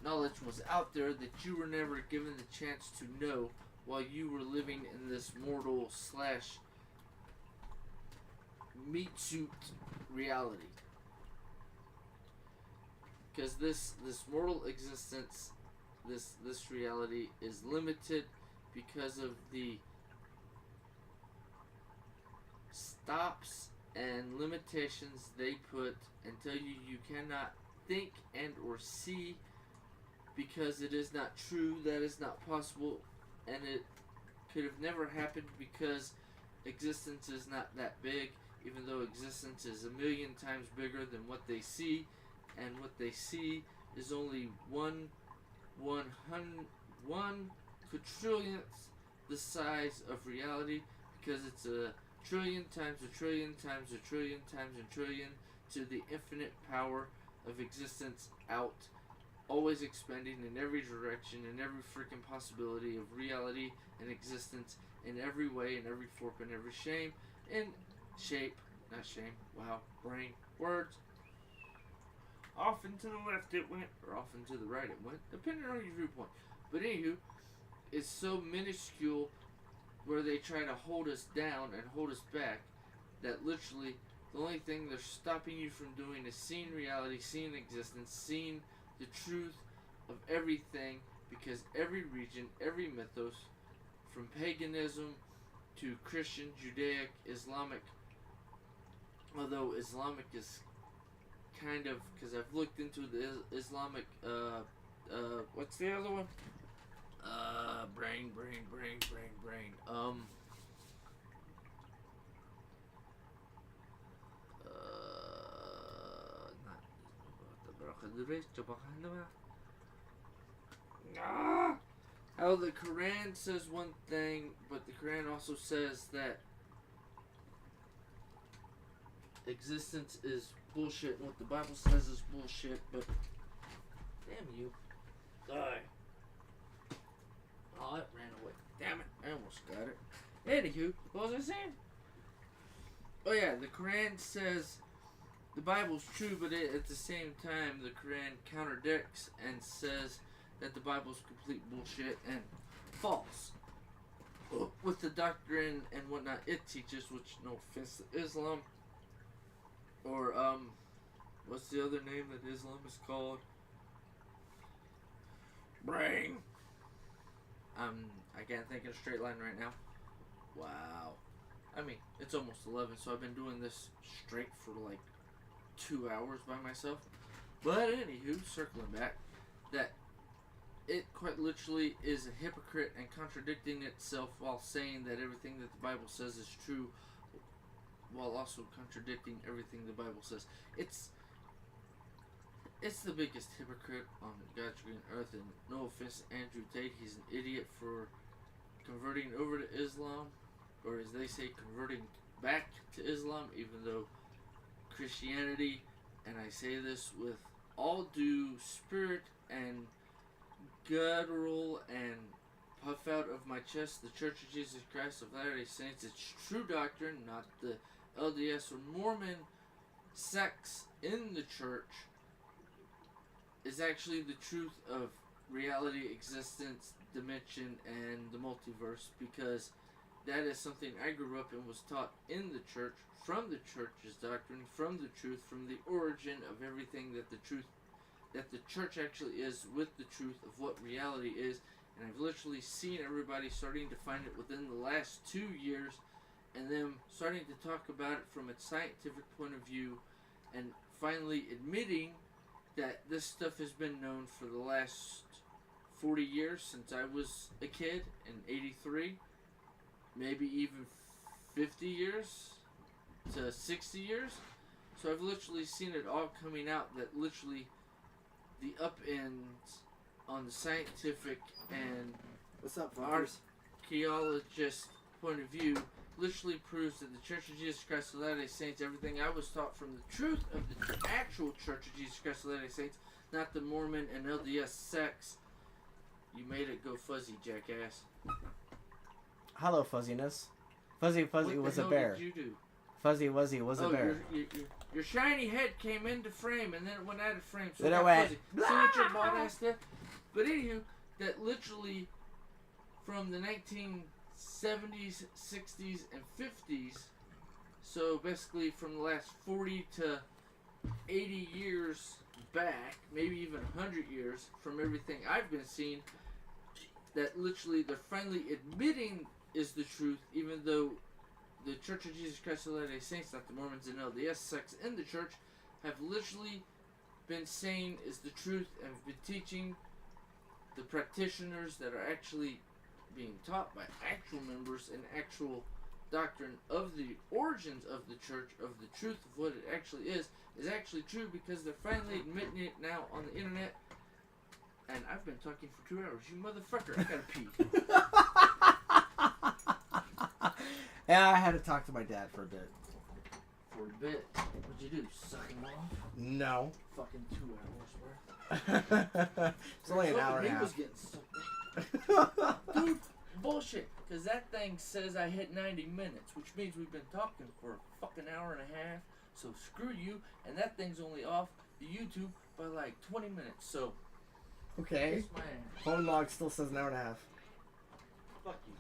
knowledge was out there that you were never given the chance to know while you were living in this mortal / meat suit reality. Because this mortal existence, this reality is limited because of the stops and limitations they put and tell you cannot think and or see, because it is not true, that is not possible, and it could have never happened because existence is not that big, even though existence is 1,000,000 times bigger than what they see, and what they see is only 1 quadrillionth the size of reality, because it's a trillion times a trillion times a trillion times a trillion to the infinite power of existence out, always expanding in every direction, in every freaking possibility of reality and existence, in every way, in every form, in every shape, brain, words. Off and to the left it went, or off and to the right it went, depending on your viewpoint. But anywho, it's so minuscule where they try to hold us down and hold us back that literally the only thing they're stopping you from doing is seeing reality, seeing existence, seeing the truth of everything, because every region, every mythos, from paganism to Christian, Judaic, Islamic, although Islamic is kind of, because I've looked into the Islamic, what's the other one? Brain. How the Quran says one thing, but the Quran also says that existence is bullshit, and what the Bible says is bullshit, but damn you. Die. Oh, it ran away. Damn it, I almost got it. Anywho, what was I saying? Oh yeah, the Quran says the Bible's true, but at the same time, the Quran contradicts and says that the Bible's complete bullshit and false. With the doctrine and whatnot it teaches, which, no offense to Islam, or, what's the other name that Islam is called? Brain! I can't think in a straight line right now. Wow. I mean, it's almost 11, so I've been doing this straight for like 2 hours by myself. But anywho, circling back, that it quite literally is a hypocrite and contradicting itself while saying that everything that the Bible says is true, while also contradicting everything the Bible says. It's the biggest hypocrite on God's green earth, and no offense to Andrew Tate, he's an idiot for converting over to Islam, or as they say, converting back to Islam, even though Christianity, and I say this with all due spirit and guttural and puff out of my chest, the Church of Jesus Christ of Latter-day Saints, its true doctrine, not the LDS or Mormon sects in the church, is actually the truth of reality, existence, dimension, and the multiverse, because that is something I grew up and was taught in the church, from the church's doctrine, from the truth, from the origin of everything that the church actually is, with the truth of what reality is. And I've literally seen everybody starting to find it within the last 2 years, and them starting to talk about it from a scientific point of view, and finally admitting that this stuff has been known for the last 40 years, since I was a kid in 83, maybe even 50 years to 60 years. So I've literally seen it all coming out, that literally the upends on the scientific and What's up, fuckers? archaeologist point of view literally proves that the Church of Jesus Christ of Latter-day Saints, everything I was taught from the truth of the actual Church of Jesus Christ of Latter-day Saints, not the Mormon and LDS sects. You made it go fuzzy, jackass. Hello, fuzziness. Fuzzy was a bear. What did you do? Fuzzy Wuzzy was a bear. Your shiny head came into frame, and then it went out of frame, so Then it it got went, fuzzy. See what your bald ass did? But anywho, that literally from the 1970s, 60s, and 50s, so basically from the last 40 to 80 years back, maybe even 100 years, from everything I've been seeing, that literally they're finally admitting is the truth, even though the Church of Jesus Christ of Latter-day Saints, not the Mormons and LDS sects in the church, have literally been saying is the truth, and have been teaching the practitioners that are actually being taught by actual members and actual doctrine of the origins of the church, of the truth of what it actually is actually true, because they're finally admitting it now on the internet. And I've been talking for 2 hours. You motherfucker, I gotta pee. Yeah, I had to talk to my dad for a bit. For a bit? What'd you do? Suck him off? No. Fucking 2 hours worth. It's only an hour and a He half. was getting sucked. Dude, bullshit. Because that thing says I hit 90 minutes, which means we've been talking for a fucking hour and a half. So screw you. And that thing's only off the YouTube by like 20 minutes. So, Okay. kiss my ass. Phone log still says an hour and a half. Fuck you.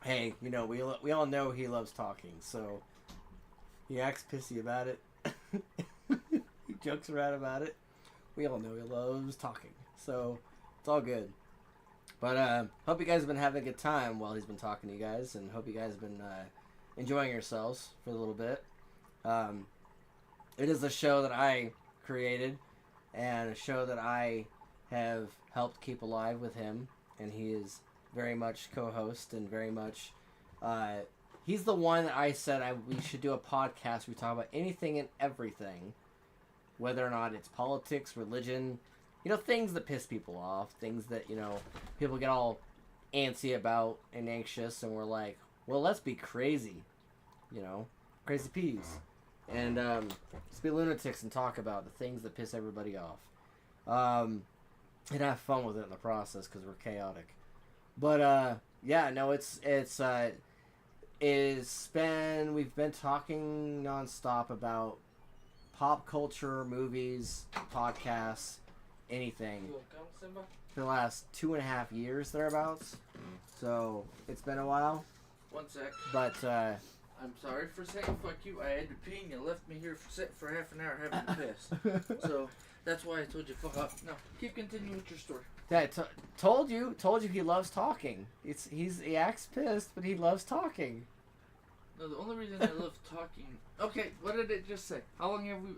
Hey, you know, we all know he loves talking, so he acts pissy about it. He jokes around about it. We all know he loves talking, so it's all good. But hope you guys have been having a good time while he's been talking to you guys, and hope you guys have been enjoying yourselves for a little bit. It is a show that I created, and a show that I have helped keep alive with him, and he is very much co-host and very much he's the one that I said we should do a podcast where we talk about anything and everything, whether or not it's politics, religion, you know, things that piss people off, things that, you know, people get all antsy about and anxious, and we're like, well, let's be crazy, you know, crazy peas, and let's be lunatics and talk about the things that piss everybody off, and have fun with it in the process, because we're chaotic. But yeah, no, we've been talking nonstop about pop culture, movies, podcasts, anything. You want to come, Simba? For the last 2.5 years, thereabouts. So, it's been a while. 1 sec. But, I'm sorry for saying fuck you. I had to pee and you left me here for half an hour having to piss. So, that's why I told you fuck up. No, keep continuing with your story. yeah, told you he loves talking. He acts pissed, but he loves talking. No, the only reason I love talking. Okay, what did it just say? How long have we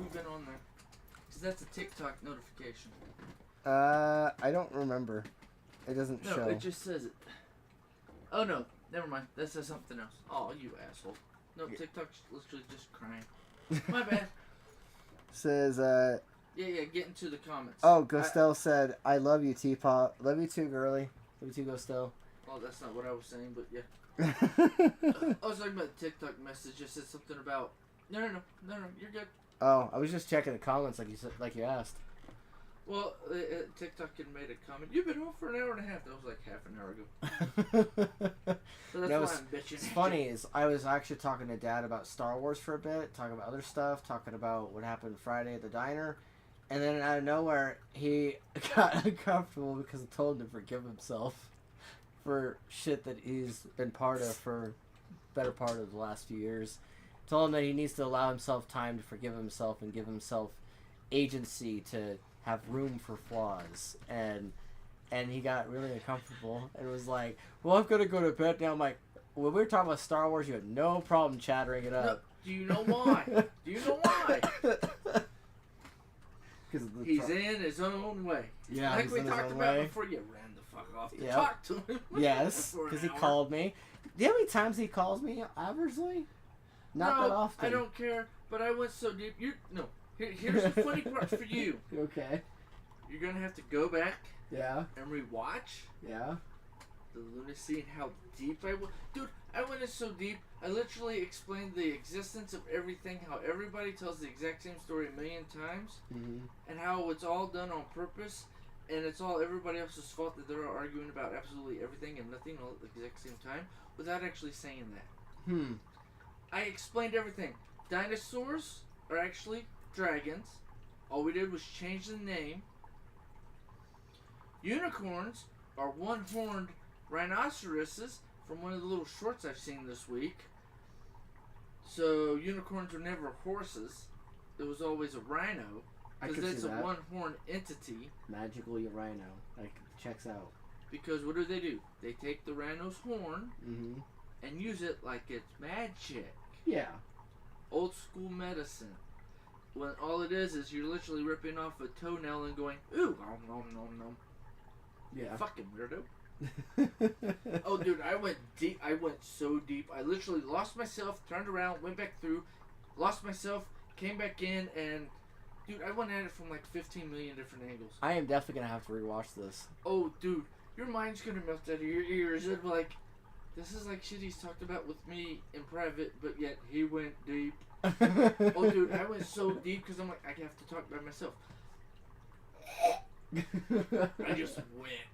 been on there? Because that's a TikTok notification. I don't remember. It doesn't show. No, it just says it. Oh no, never mind. That says something else. Oh, you asshole. No, TikTok's literally just crying. My bad. Says, Yeah, get into the comments. Oh, Ghostel said, I love you, T-Pop. Love you too, girly. Love you too, Ghostel. Oh, that's not what I was saying, but yeah. I was talking about the TikTok message. It said something about... No, you're good. Oh, I was just checking the comments like you asked. Well, TikTok had made a comment. You've been home for an hour and a half. That was like half an hour ago. So that's why I'm bitching. It's funny is I was actually talking to Dad about Star Wars for a bit, talking about other stuff, talking about what happened Friday at the diner, and then out of nowhere he got uncomfortable because I told him to forgive himself for shit that he's been part of for better part of the last few years. Told him that he needs to allow himself time to forgive himself and give himself agency to have room for flaws, and he got really uncomfortable and was like, well, I'm gonna go to bed now. I'm like, when we were talking about Star Wars, you had no problem chattering it up. No, do you know why? He's in his own way. Yeah, like we talked about before you ran the fuck off to talk to him. Yes, because he called me. Do you know how many times he calls me averagely? Not that often. I don't care, but I went so deep. Here's the funny part for you. Okay. You're gonna have to go back. Yeah. And rewatch. Yeah. The lunacy and how deep I went. Dude, I went in so deep. I literally explained the existence of everything, how everybody tells the exact same story a million times, and how it's all done on purpose, and it's all everybody else's fault that they're all arguing about absolutely everything and nothing all at the exact same time, without actually saying that. I explained everything. Dinosaurs are actually dragons. All we did was change the name. Unicorns are one-horned rhinoceroses from one of the little shorts I've seen this week. So unicorns are never horses. There was always a rhino. Because it's a one-horned entity. Magically a rhino. Like, checks out. Because what do? They take the rhino's horn and use it like it's magic. Yeah. Old school medicine. When all it is you're literally ripping off a toenail and going, ooh, nom nom nom nom. Yeah. Fucking weirdo. Oh, dude, I went deep. I went so deep. I literally lost myself, turned around, went back through, lost myself, came back in, and dude, I went at it from like 15 million different angles. I am definitely gonna have to rewatch this. Oh, dude, your mind's gonna melt out of your ears. It'd be like, this is like shit he's talked about with me in private, but yet he went deep. Oh, dude, I went so deep because I'm like, I have to talk by myself. I just went.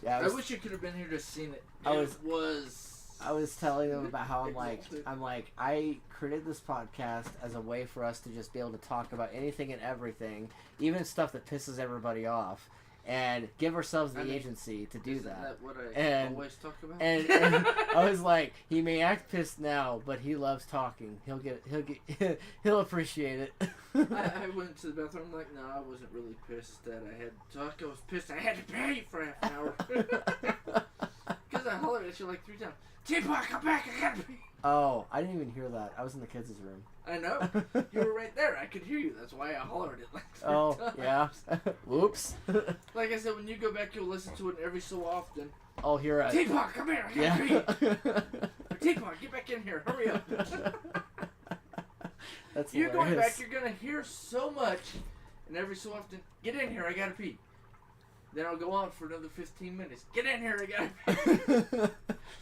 Yeah, I wish you could have been here to seen it. I was telling them about how I'm like I created this podcast as a way for us to just be able to talk about anything and everything, even stuff that pisses everybody off, and give ourselves the agency to do that. Isn't that what I always talk about? And I was like, he may act pissed now, but he loves talking. He'll appreciate it. I went to the bathroom. I'm like, no, I wasn't really pissed that I had to talk. I was pissed I had to pay for half an hour. Because I hollered at you like 3 times. TPAW, come back, I gotta pee. Oh, I didn't even hear that. I was in the kids' room. I know. You were right there. I could hear you. That's why I hollered it like 3 times. Yeah. Whoops. Like I said, when you go back, you'll listen to it every so often. I'll hear it. TPAW, come here, I gotta pee. TPAW, get back in here. Hurry up. That's You're hilarious. going back, you're going to hear so much, and every so often, get in here, I gotta pee. Then I'll go on for another 15 minutes. Get in here, I gotta pee.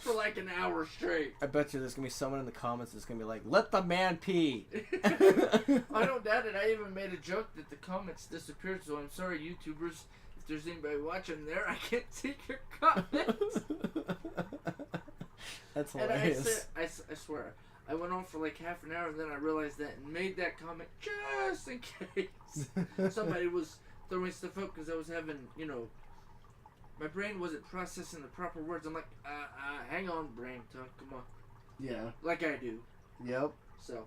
For like an hour straight. I bet you there's going to be someone in the comments that's going to be like, let the man pee. I don't doubt it. I even made a joke that the comments disappeared, so I'm sorry, YouTubers. If there's anybody watching there, I can't see your comments. That's hilarious. And I swear, I went on for like half an hour, and then I realized that and made that comment just in case somebody was throwing stuff up because I was having, my brain wasn't processing the proper words. I'm like, hang on, brain talk, come on. Yeah. Like I do. Yep. So.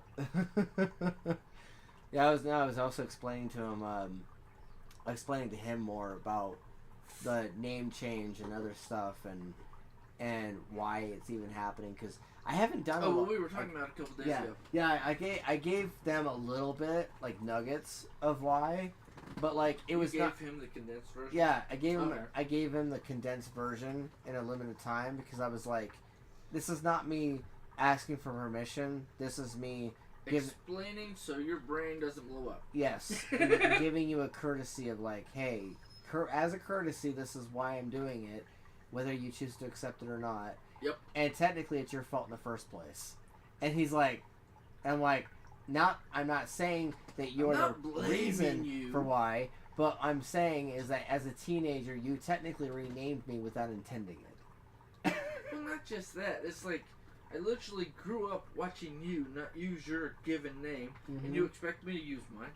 Yeah, I was also explaining to him more about the name change and other stuff and why it's even happening, because I haven't done. Oh, well, we were talking about it a couple days ago. Yeah, I gave them a little bit, like, nuggets of why, but like it was not. You gave him the condensed version. Yeah, I gave him the condensed version in a limited time because I was like, this is not me asking for permission. This is me explaining so your brain doesn't blow up. Yes, giving you a courtesy of like, hey, as a courtesy, this is why I'm doing it, whether you choose to accept it or not. Yep. And technically, it's your fault in the first place. And he's like, I'm not saying that you're the reason for why, but I'm saying is that as a teenager, you technically renamed me without intending it. Well, not just that. It's like, I literally grew up watching you not use your given name, and you expect me to use mine.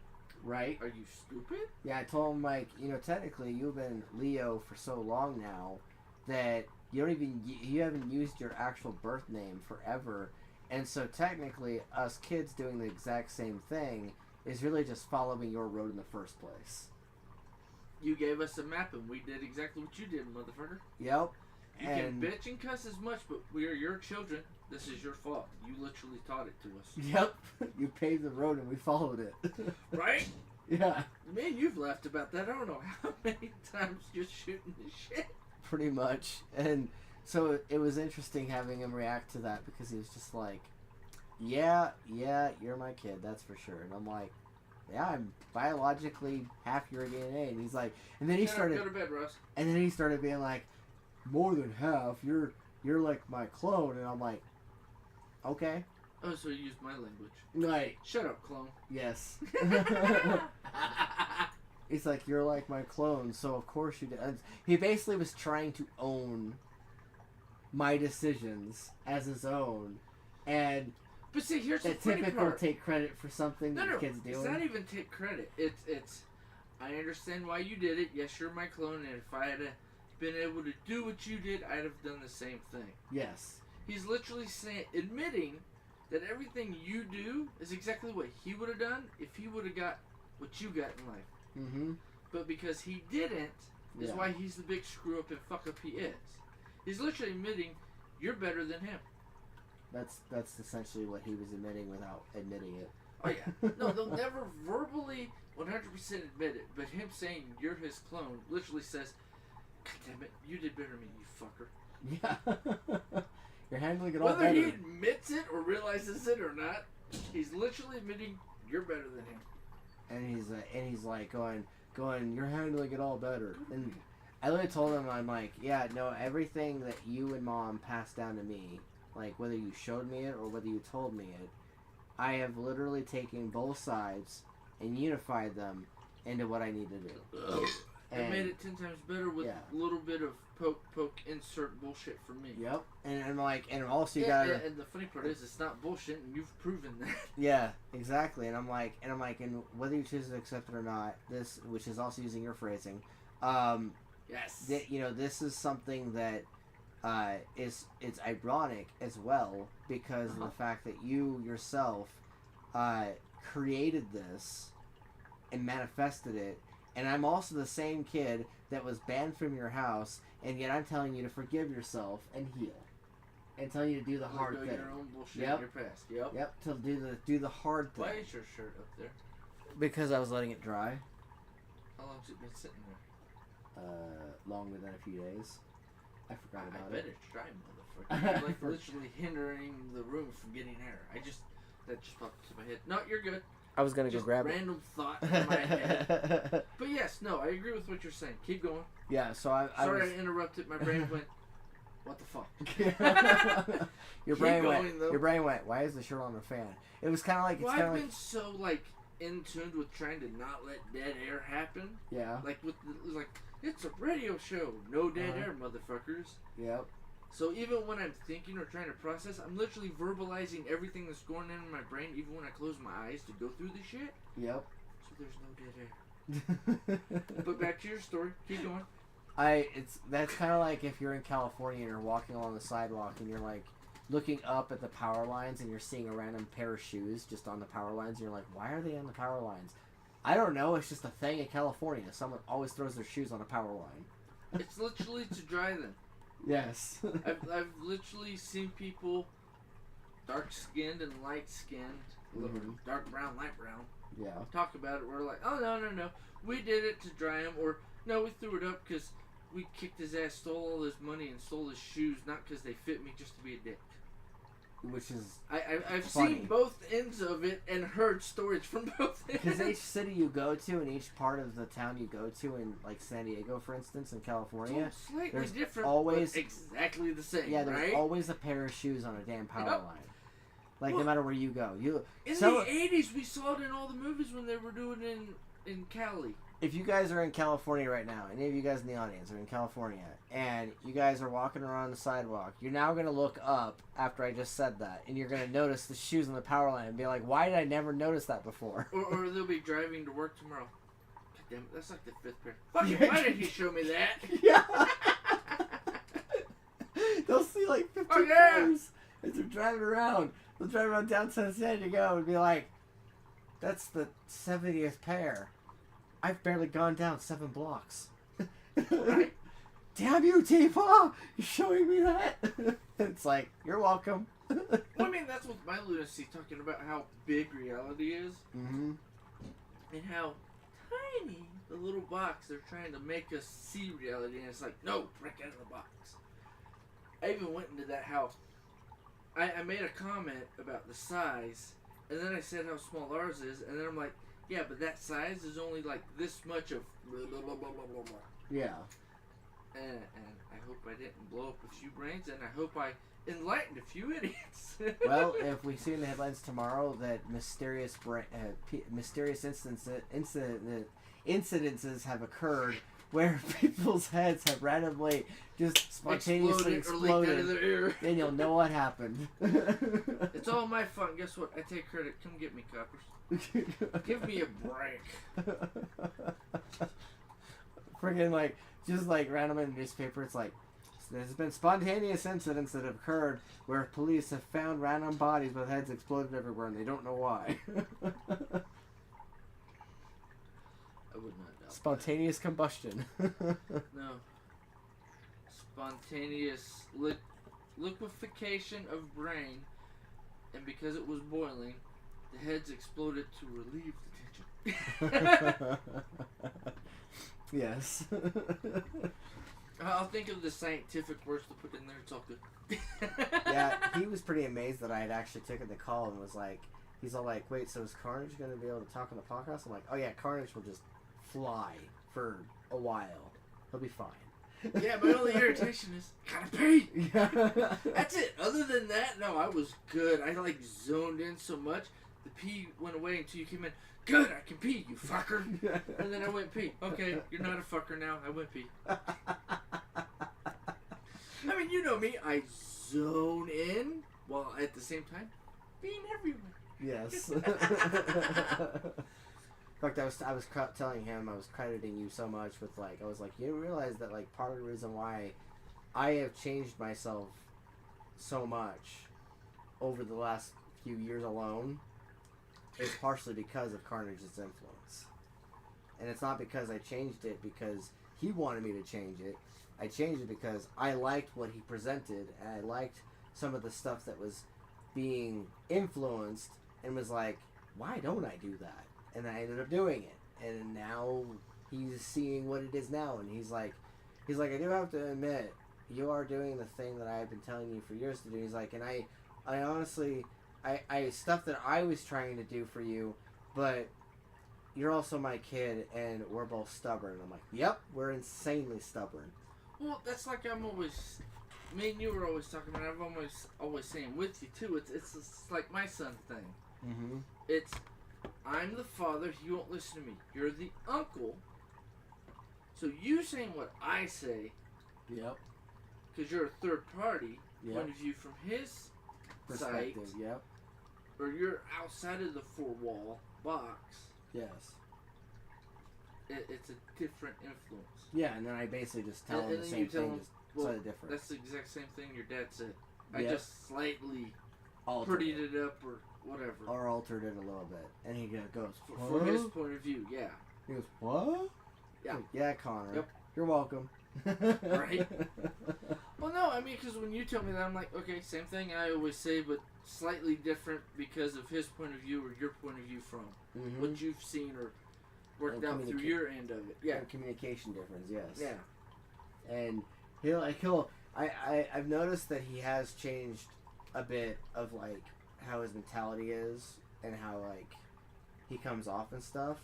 Right. Are you stupid? Yeah, I told him, like, technically you've been Leo for so long now that you haven't used your actual birth name forever. And so technically us kids doing the exact same thing is really just following your road in the first place. You gave us a map and we did exactly what you did, motherfucker. Yep. You can bitch and cuss as much, but we are your children. This is your fault. You literally taught it to us. Yep. You paved the road and we followed it. Right? Yeah. Man, you've laughed about that. I don't know how many times just shooting the shit. Pretty much. And so it was interesting having him react to that because he was just like, yeah, you're my kid, that's for sure. And I'm like, yeah, I'm biologically half your DNA. And he's like, and then he started, go to bed, Russ. And then he started being like, more than half, you're like my clone. And I'm like, okay. Oh, so you used my language. Right. Shut up, clone. Yes. He's like, you're like my clone, so of course you did. And he basically was trying to own my decisions as his own. And but see, here's the funny typical part. Take credit for something that the kid's doing. It's not even take credit. It's I understand why you did it. Yes, you're my clone, and if I had been able to do what you did, I'd have done the same thing. Yes. He's literally admitting that everything you do is exactly what he would have done if he would have got what you got in life. Mm-hmm. But because he didn't, is why he's the big screw up and fuck up he is. He's literally admitting you're better than him. That's essentially what he was admitting without admitting it. Oh yeah. No, they'll never verbally 100% admit it, but him saying you're his clone literally says, God damn it, you did better than me, you fucker. Yeah. You're handling it all better. Whether he admits it or realizes it or not, he's literally admitting you're better than him. And he's like going, you're handling it all better. And I literally told him, I'm like, yeah, no, everything that you and Mom passed down to me, like whether you showed me it or whether you told me it, I have literally taken both sides and unified them into what I need to do. And made it 10 times better with a little bit of poke, insert bullshit for me. Yep. And I'm like, and also you gotta... And the funny part is, it's not bullshit, and you've proven that. Yeah, exactly. And I'm like, and whether you choose to accept it or not, this, which is also using your phrasing, yes. This is something that it's ironic as well because of the fact that you yourself created this and manifested it. And I'm also the same kid that was banned from your house, and yet I'm telling you to forgive yourself and heal, and telling you to do the hard thing. Your own bullshit in your past. Yep. To do the hard thing. Why is your shirt up there? Because I was letting it dry. How long's it been sitting there? Longer than a few days. I forgot about it. I bet it's dry, motherfucker. You're like literally hindering the room from getting air. That just popped into my head. No, you're good. I was gonna go grab it. Random thought in my head. But yes, no, I agree with what you're saying. Keep going. Yeah, so Sorry I interrupted. My brain went, what the fuck? Your brain went, why is the shirt on the fan? It was kind of like... I've been so, in tune with trying to not let dead air happen. Yeah. It's a radio show. No dead air, motherfuckers. Yep. So even when I'm thinking or trying to process, I'm literally verbalizing everything that's going on in my brain, even when I close my eyes to go through the shit. Yep. So there's no dead air. But back to your story. Keep going. That's kind of like if you're in California and you're walking along the sidewalk and you're like looking up at the power lines and you're seeing a random pair of shoes just on the power lines and you're like, why are they on the power lines? I don't know. It's just a thing in California. Someone always throws their shoes on a power line. It's literally to dry them. Yes. I've literally seen people dark skinned and light skinned, dark brown, light brown. Yeah. Talk about it. We're like, oh no, we did it to dry him, or no, we threw it up because we kicked his ass, stole all his money, and stole his shoes, not because they fit me, just to be a dick. Which is I've funny. seen both ends of it and heard stories from both ends. Because each city you go to and each part of the town you go to, in like San Diego, for instance, in California, slightly there's different, always but exactly the same. Yeah, there's right? always a pair of shoes on a damn power Yep. line. Like Well, no matter where you go, in the 80s, we saw it in all the movies when they were doing it in Cali. If you guys are in California right now, any of you guys in the audience are in California, and you guys are walking around the sidewalk, you're now going to look up after I just said that, and you're going to notice the shoes on the power line and be like, why did I never notice that before? Or they'll be driving to work tomorrow. God damn it, that's like the 5th pair. Fuck it, why didn't he show me that? Yeah. They'll see like 15 cars as they're driving around. They'll drive around downtown San Diego and be like, that's the 70th pair. I've barely gone down 7 blocks. Right? Damn you, TPAW! You're showing me that? It's like, you're welcome. Well, I mean, that's what my lunacy, talking about how big reality is. Mm-hmm. And how tiny the little box they're trying to make us see reality. And it's like, no, break out of the box. I even went into that house. I made a comment about the size. And then I said how small ours is. And then I'm like, yeah, but that size is only like this much of blah, blah, blah, blah, blah, blah. Yeah. And I hope I didn't blow up a few brains, and I hope I enlightened a few idiots. Well, if we see in the headlines tomorrow that mysterious incidences have occurred where people's heads have randomly just spontaneously exploded, then you'll know what happened. It's all my fault. Guess what? I take credit. Come get me, coppers. Give me a break. Friggin' like, just like random in the newspaper, it's like, there's been spontaneous incidents that have occurred where police have found random bodies with heads exploded everywhere and they don't know why. I would not doubt Spontaneous combustion. No. Spontaneous liquefaction of brain, and because it was boiling, the heads exploded to relieve the tension. Yes. I'll think of the scientific words to put in there. It's all good. Yeah, he was pretty amazed that I had actually taken the call and was like, he's all like, wait, so is Karnage going to be able to talk on the podcast? I'm like, oh yeah, Karnage will just fly for a while. He'll be fine. Yeah, my only irritation is, gotta pee! Yeah. That's it. Other than that, no, I was good. I like zoned in so much, the pee went away until you came in. Good, I can pee, you fucker. And then I went pee. Okay, you're not a fucker now. I went pee. I mean, you know me. I zone in while at the same time being everywhere. Yes. In fact, I was telling him, I was crediting you so much with like, I was like, you realize that like part of the reason why I have changed myself so much over the last few years alone is partially because of Karnage's influence. And it's not because I changed it because he wanted me to change it. I changed it because I liked what he presented and I liked some of the stuff that was being influenced and was like, why don't I do that? And I ended up doing it. And now he's seeing what it is now and he's like, I do have to admit, you are doing the thing that I've been telling you for years to do. He's like, and I honestly, I stuff that I was trying to do for you, but you're also my kid and we're both stubborn. And I'm like, yep, we're insanely stubborn. Well, that's like I'm always, me and you were always talking about, I'm always saying with you too, it's like my son thing. Mm-hmm. It's, I'm the father, he won't listen to me. You're the uncle, so you saying what I say, Yep. because you're a third party Yep. point of view from his Perspective. site, Yep. or you're outside of the four-wall box. Yes. It's a different influence. Yeah, and then I basically just tell him And the then same you tell thing, him, just well, slightly different. That's the exact same thing your dad said. I Yep. just slightly Altered prettied it up or whatever. or altered it a little bit, and he goes, From his point of view, yeah. He goes, what? Yeah. Like, yeah, Connor. Yep. You're welcome. Right? Well, no, I mean, because when you tell me that, I'm like, okay, same thing I always say, but slightly different because of his point of view or your point of view from Mhm. what you've seen or worked And out through your end of it. Yeah. And communication difference, yes. Yeah. And I've noticed that he has changed a bit of like how his mentality is and how like he comes off and stuff.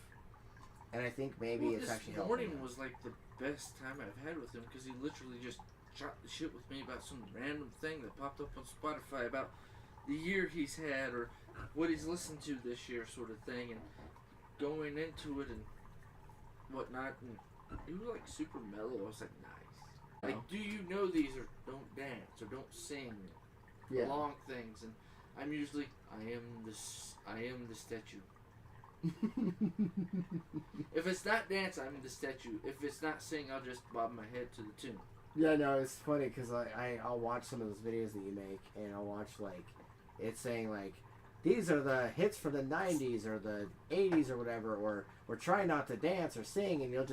And I think maybe Well, it's this actually helping morning him. was like the best time I've had with him because he literally just shot the shit with me about some random thing that popped up on Spotify about the year he's had or what he's listened to this year, sort of thing, and going into it and whatnot. And he was like super mellow. I was like, nice. Like, do you know these or don't dance or don't sing? Yeah. Long things, and I'm usually I am the statue. If it's not dance, I'm the statue. If it's not sing, I'll just bob my head to the tune. Yeah, no, it's funny because I'll watch some of those videos that you make, and I'll watch like it's saying like these are the hits for the 90s or the 80s or whatever, or we're trying not to dance or sing, and you'll